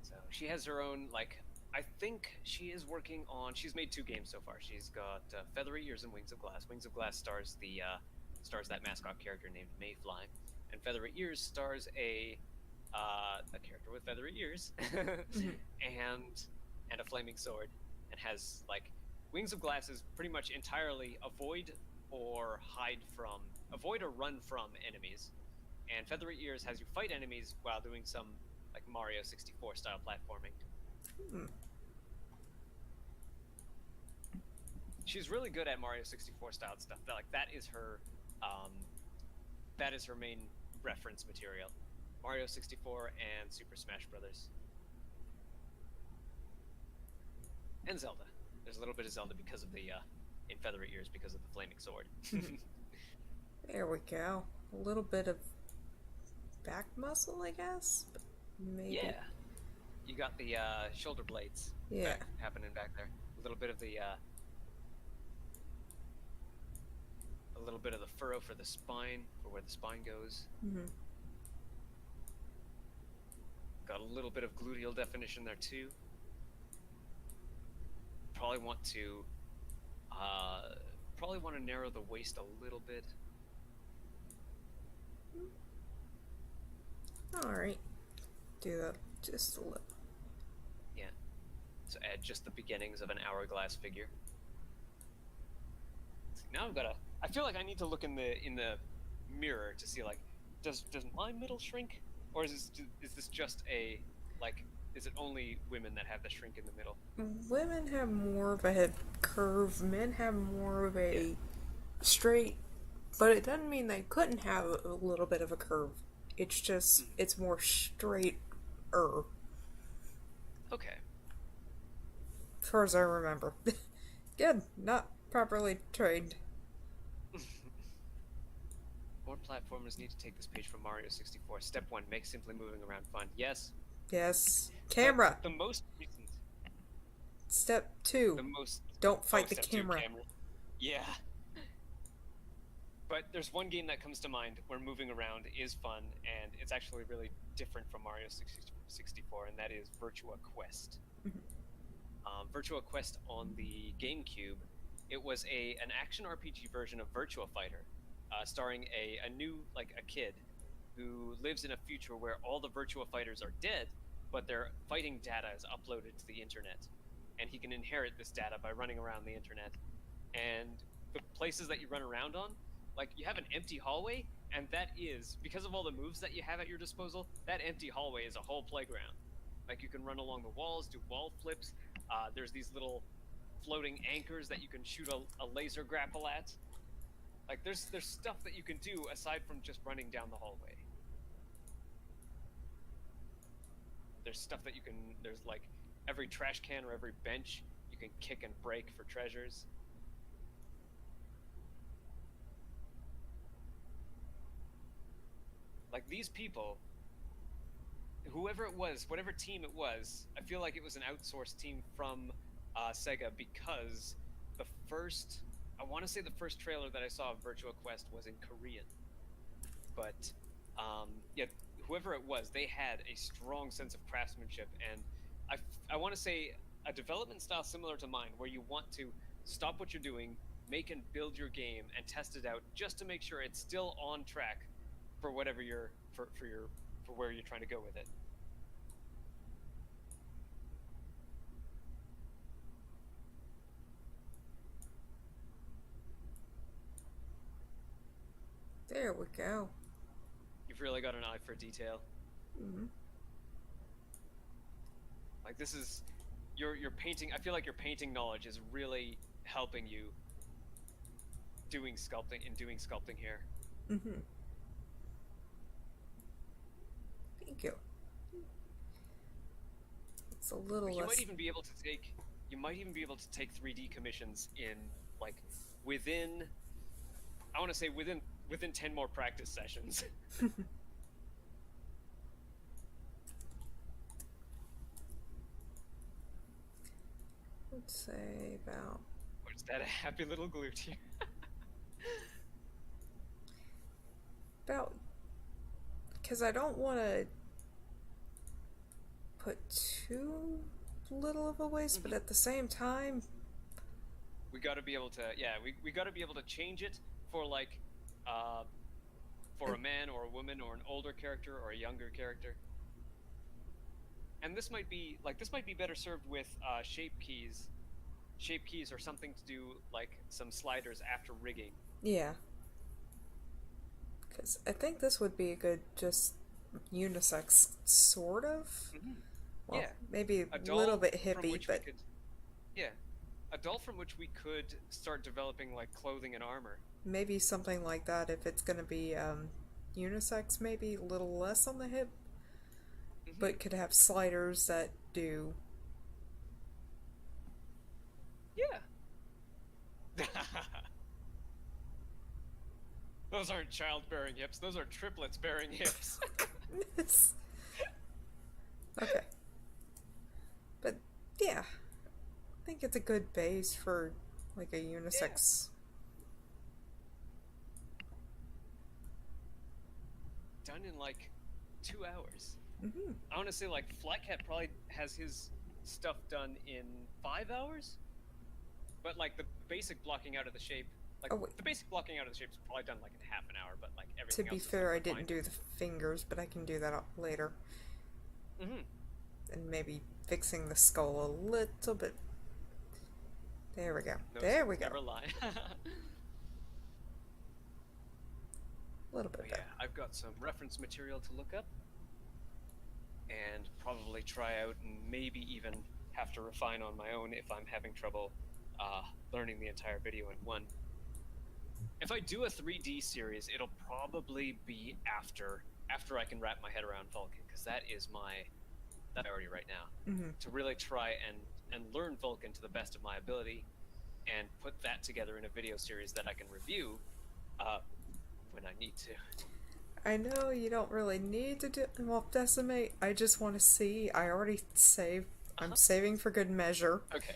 So she has her own like. I think she is working on. She's made 2 games so far. She's got Feathery Ears and Wings of Glass. Wings of Glass stars stars that mascot character named Mayfly, and Feathery Ears stars a character with feathery ears Mm-hmm. and a flaming sword, and has like Wings of Glass is pretty much entirely avoid or run from enemies, and Feathery Ears has you fight enemies while doing some like Mario 64 style platforming. Mm. She's really good at Mario 64 style stuff. That is her main reference material. Mario 64 and Super Smash Brothers. And Zelda. There's a little bit of Zelda because of the in Feathery Ears because of the flaming sword. There we go. A little bit of back muscle, I guess. But maybe. Yeah. You got the shoulder blades Yeah. happening back there. A little bit of the furrow for the spine, for where the spine goes. Mm-hmm. Got a little bit of gluteal definition there too. Probably want to narrow the waist a little bit. All right. Do that just a little. Yeah. So add just the beginnings of an hourglass figure. Now I feel like I need to look in the mirror to see like, does my middle shrink, or is this just a like, is it only women that have the shrink in the middle? Women have more of a head curve. Men have more of a Yeah. straight, but it doesn't mean they couldn't have a little bit of a curve. It's just it's more straight. Okay. As far as I remember. Good, not properly trained. More platformers need to take this page from Mario 64. Step 1, make simply moving around fun. Yes. Yes. Camera. The most recent. Step 2. The most. Don't fight the Step 2, camera. Yeah. But there's one game that comes to mind where moving around is fun, and it's actually really different from Mario 64, and that is Virtua Quest. Mhm. Virtua Quest on the GameCube. It was an action RPG version of Virtua Fighter, starring a new like a kid who lives in a future where all the Virtua Fighters are dead, but their fighting data is uploaded to the internet, and he can inherit this data by running around the internet. And the places that you run around on, like you have an empty hallway, and that is because of all the moves that you have at your disposal. That empty hallway is a whole playground. Like you can run along the walls, do wall flips. There's these little floating anchors that you can shoot a laser grapple at. Like there's stuff that you can do aside from just running down the hallway. There's stuff that you can. There's like every trash can or every bench you can kick and break for treasures. Like these people, whoever it was, whatever team it was, I feel like it was an outsourced team from Sega, because I want to say the first trailer that I saw of Virtua Quest was in Korean. But yeah, whoever it was, they had a strong sense of craftsmanship, and I want to say a development style similar to mine, where you want to stop what you're doing, make and build your game, and test it out just to make sure it's still on track for whatever for where you're trying to go with it. There we go. You've really got an eye for detail. Mm-hmm. Like this is your painting. I feel like your painting knowledge is really helping you doing sculpting here. Mm-hmm. Thank you. It's a little You less. might even be able to take 3D commissions in like within. I want to say within 10 more practice sessions. Let's say about. What's that? A happy little glute here. About. Because I don't want to put too little of a waste, but at the same time, we got to be able to, we got to be able to change it for like, for a man or a woman or an older character or a younger character. And this might be better served with shape keys or something to do like some sliders after rigging. Yeah. Because I think this would be a good just unisex sort of. Mm-hmm. Well, yeah. maybe a little bit hippie, but a doll from which we could start developing like clothing and armor. Maybe something like that if it's going to be unisex, maybe a little less on the hip, but could have sliders that do. Yeah. Those aren't childbearing hips. Those are triplets bearing hips. Okay. But yeah, I think it's a good base for like a unisex. Yeah. Done in like 2 hours. Mm-hmm. I want to say like Flycat probably has his stuff done in 5 hours, but like the basic blocking out of the shape, like the basic blocking out of the shape is probably done like in half an hour. But like everything. To be fair, I didn't do the fingers, but I can do that later. Mm-hmm. And maybe fixing the skull a little bit. There we go. No, there we go. Never lie. A little bit better. Yeah, I've got some reference material to look up and probably try out, and maybe even have to refine on my own if I'm having trouble learning the entire video in one. If I do a 3D series, it'll probably be after I can wrap my head around Vulkan, because that is my priority right now. Mm-hmm. To really try and learn Vulkan to the best of my ability, and put that together in a video series that I can review when I need to. I know you don't really need to decimate. I just want to see. I already saved. I'm saving for good measure. Okay.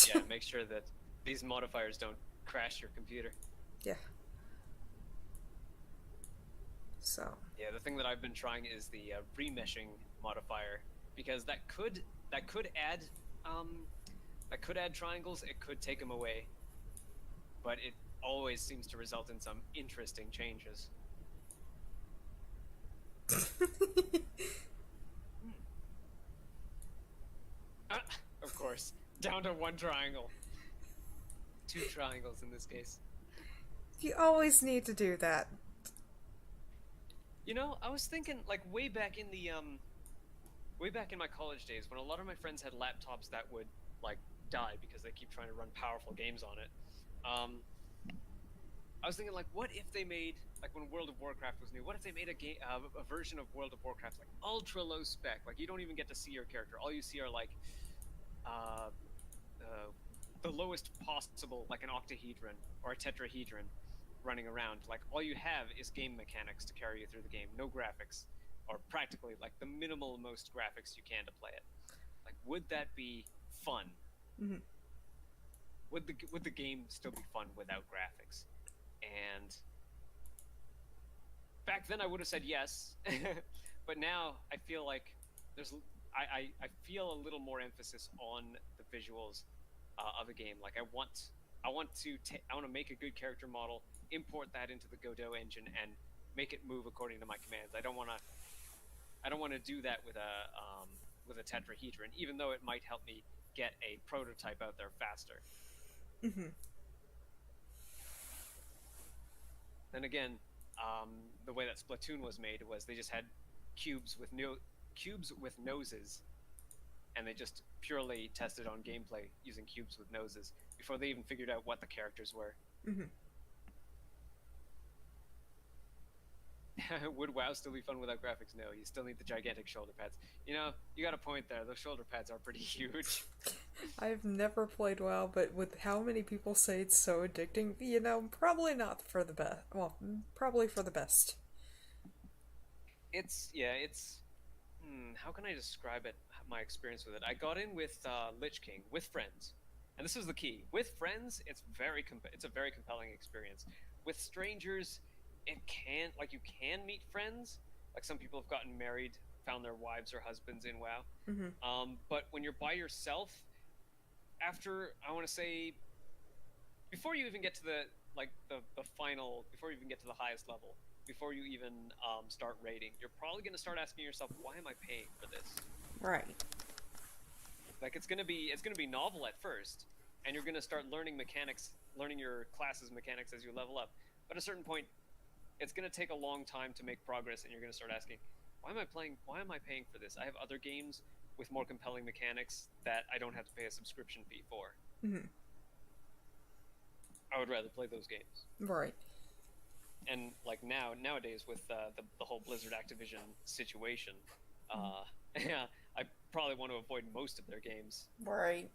Yeah, make sure that these modifiers don't crash your computer. Yeah. So. Yeah, the thing that I've been trying is the remeshing modifier, because that could add I could add triangles, it could take them away, but it always seems to result in some interesting changes. Ah, of course, down to one triangle. Two triangles in this case. You always need to do that. You know, I was thinking, like, way back in my college days, when a lot of my friends had laptops that would, like, die because they keep trying to run powerful games on it. Um, I was thinking, like, what if they made, like, when World of Warcraft was new, what if they made a version of World of Warcraft, like, ultra low spec, like, you don't even get to see your character. All you see are, like, uh, the lowest possible, like an octahedron or a tetrahedron running around. Like, all you have is game mechanics to carry you through the game, no graphics, or practically, like, the minimal most graphics you can to play it. Like, would that be fun? Mm-hmm. Would the game still be fun without graphics? And back then I would have said yes, but now I feel like there's I feel a little more emphasis on the visuals of a game. Like, I want to make a good character model, import that into the Godot engine, and make it move according to my commands. I don't want to do that with a tetrahedron, even though it might help me get a prototype out there faster. Mm-hmm. Then again, the way that Splatoon was made was they just had cubes with noses, and they just purely tested on gameplay using cubes with noses before they even figured out what the characters were. Mm-hmm. Would WoW still be fun without graphics? No, you still need the gigantic shoulder pads. You know, you got a point there. Those shoulder pads are pretty huge. I've never played WoW, but with how many people say it's so addicting, probably not for the best. Well, probably for the best. It's how can I describe it? My experience with it. I got in with Lich King with friends, and this is the key. With friends, it's a very compelling experience. With strangers, you can meet friends. Like, some people have gotten married, found their wives or husbands in WoW. Mm-hmm. But when you're by yourself, after, I want to say, before you even get to before you even get to the highest level, before you even start raiding, you're probably going to start asking yourself, why am I paying for this? Right. Like, it's gonna be novel at first, and you're gonna start learning your class's mechanics as you level up. But at a certain point, it's gonna take a long time to make progress, and you're gonna start asking, why am I paying for this? I have other games with more compelling mechanics that I don't have to pay a subscription fee for. Mm-hmm. I would rather play those games. Right. And, like, nowadays with the whole Blizzard Activision situation, yeah, I probably want to avoid most of their games. Right.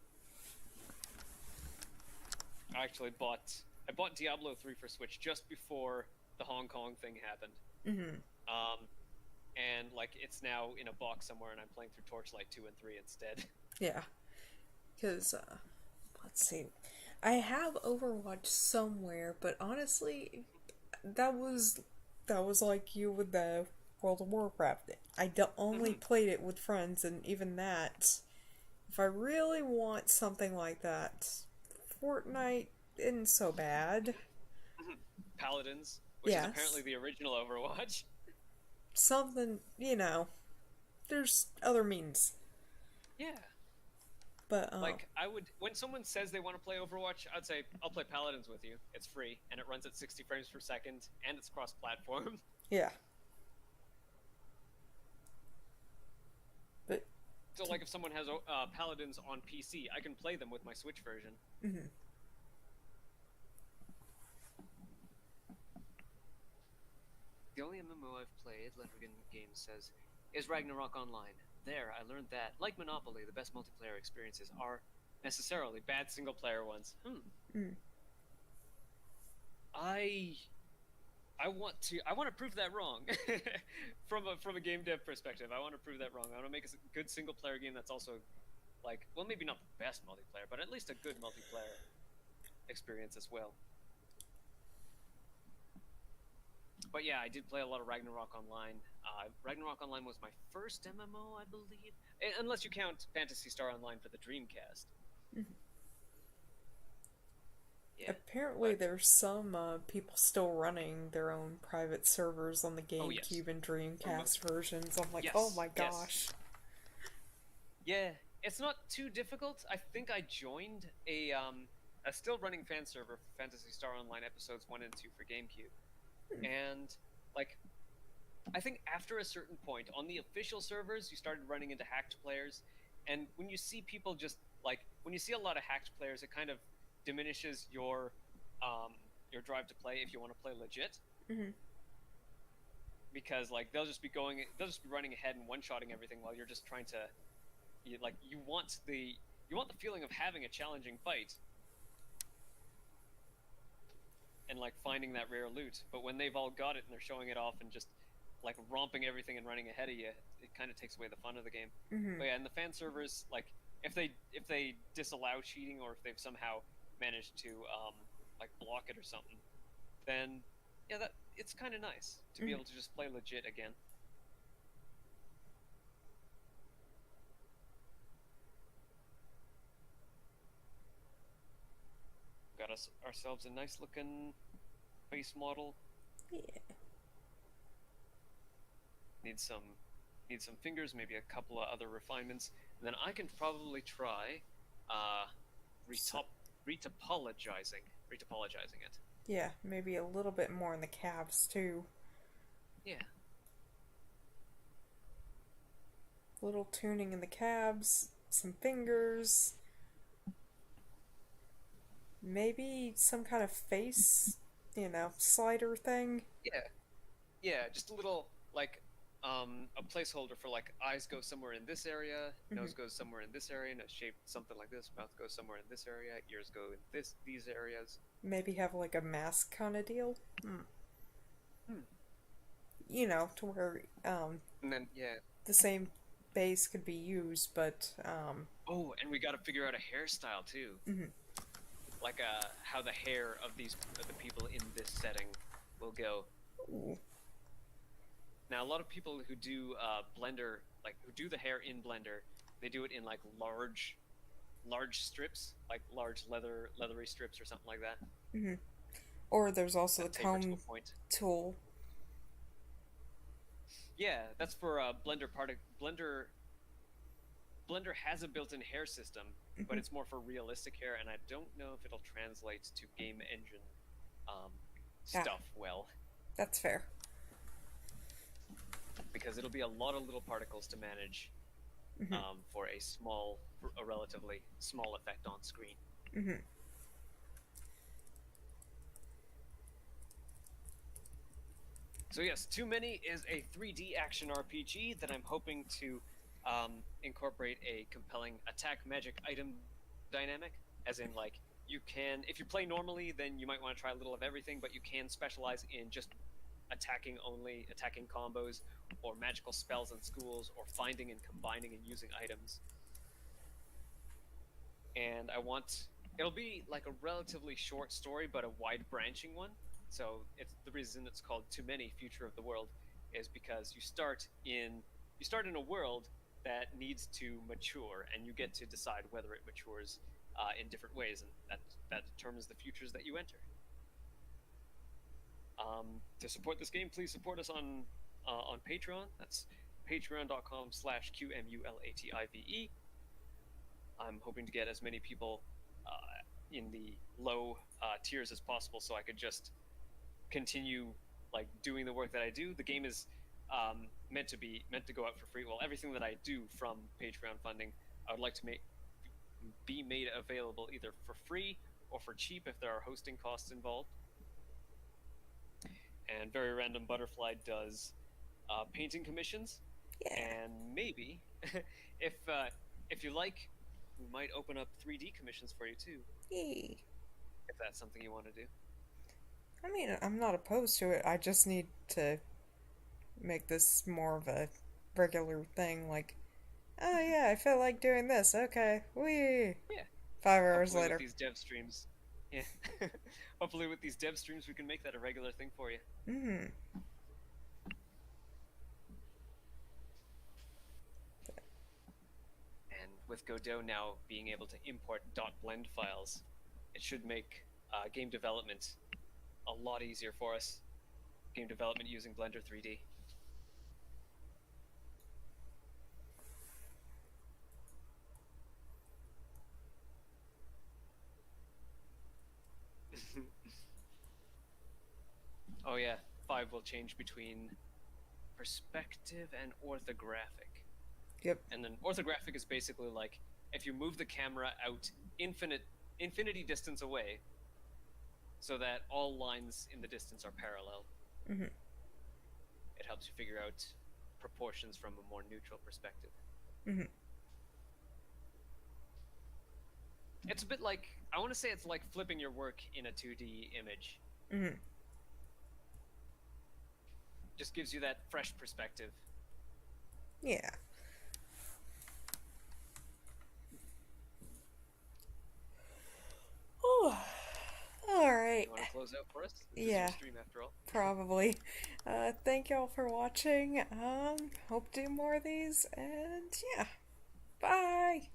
I bought Diablo 3 for Switch just before the Hong Kong thing happened. Mm-hmm. And, like, it's now in a box somewhere, and I'm playing through Torchlight 2 and 3 instead. Yeah. Because, let's see. I have Overwatch somewhere, but honestly, that was like you with the World of Warcraft. I only played it with friends, and even that, if I really want something like that, Fortnite isn't so bad. Paladins, which is apparently the original Overwatch. Something, there's other means. Yeah. But, like, when someone says they want to play Overwatch, I'd say, I'll play Paladins with you. It's free, and it runs at 60 frames per second, and it's cross-platform. Yeah. But so, like, if someone has Paladins on PC, I can play them with my Switch version. Mm-hmm. The only MMO I've played, Ledrigan Games says, is Ragnarok Online. There, I learned that, like Monopoly, the best multiplayer experiences are necessarily bad single-player ones. I want to prove that wrong. from a game dev perspective, I want to prove that wrong. I want to make a good single-player game that's also, like, well, maybe not the best multiplayer, but at least a good multiplayer experience as well. But yeah, I did play a lot of Ragnarok Online. Ragnarok Online was my first MMO, I believe, unless you count Phantasy Star Online for the Dreamcast. Yeah, Apparently, but there's some people still running their own private servers on the oh yes, GameCube and for most Dreamcast versions. I'm like, oh yes, my yes, gosh. yeah. It's not too difficult. I think I joined a still running fan server for Phantasy Star Online episodes 1 and 2 for GameCube, and like I think after a certain point on the official servers, you started running into hacked players, and when you see people just like when you see a lot of hacked players, it kind of diminishes um, your drive to play if you want to play legit, Hmm. because like they'll just be running ahead and one-shotting everything while you're just trying to you want the feeling of having a challenging fight and like finding that rare loot. But when they've all got it and they're showing it off and just like romping everything and running ahead of you, it kind of takes away the fun of the game. Hmm. But yeah, and the fan servers, like if they disallow cheating or if they've somehow managed to like block it or something, then yeah, that it's kind of nice to be Hmm. able to just play legit again. Got us ourselves a nice looking base model. Yeah. Need some need some fingers, maybe a couple of other refinements, and then I can probably try uh, So, retop retopologizing it. yeah, maybe a little bit more in the calves too. Yeah, Little tuning in the calves, some fingers, maybe some kind of face, slider thing. yeah, yeah. Just a little like a placeholder for like eyes go somewhere in this area, Hmm. nose goes somewhere in this area, and a shape something like this. Mouth goes somewhere in this area, ears go in these areas. Maybe have like a mask kind of deal. Hmm. To where And then yeah. the same base could be used, but Oh, and we got to figure out a hairstyle too. mhm. Like how the hair of the people in this setting will go. Ooh. Now, a lot of people who do Blender, like who do the hair in Blender, they do it in like large strips, like large leathery strips or something like that. Hmm. Or there's also the That taper to a comb point. tool. Yeah, that's for Blender has a built-in hair system, but Hmm. it's more for realistic hair, and I don't know if it'll translate to game engine um, Ah, stuff well, that's fair. because it'll be a lot of little particles to manage Hmm. for a relatively small effect on screen. Hmm. So yes, Too Many is a 3D action RPG that I'm hoping to incorporate a compelling attack magic item dynamic, as in like you can, if you play normally, then you might want to try a little of everything, but you can specialize in just attacking combos, or magical spells and schools, or finding and combining and using items. And it'll be like a relatively short story, but a wide branching one. So it's the reason it's called Too Many Future of the World is because you start in a world that needs to mature, and you get to decide whether it matures in different ways, and that determines the futures that you enter. To support this game, please support us on Patreon. That's patreon.com/QMULATIVE. I'm hoping to get as many people in the low tiers as possible, so I could just continue like doing the work that I do. The game is meant to go out for free. Well, everything that I do from Patreon funding, I would like to be made available either for free or for cheap if there are hosting costs involved. And Veryrandombutterfly does painting commissions, Yeah. and maybe if uh, if you like, we might open up 3D commissions for you too, Yay. if that's something you want to do. I mean, I'm not opposed to it. I just need to make this more of a regular thing. Like, oh yeah, I feel like doing this. Okay, wee. Yeah, 5 hours hopefully with later. these dev streams, yeah, hopefully with these dev streams we can make that a regular thing for you. Hmm. And with Godot now being able to import .blend files, it should make game development a lot easier for us. Game development using Blender 3D. Oh yeah, 5 will change between perspective and orthographic. Yep. And then orthographic is basically like if you move the camera out infinity distance away so that all lines in the distance are parallel. Mm-hmm. It helps you figure out proportions from a more neutral perspective. Mm-hmm. It's a bit like, I want to say it's like flipping your work in a 2D image. Mm-hmm. Just gives you that fresh perspective. Yeah. Oh, all right. You want to close out for us? This is Yeah, your stream after all. probably. Thank y'all for watching. Hope to do more of these, and yeah, bye.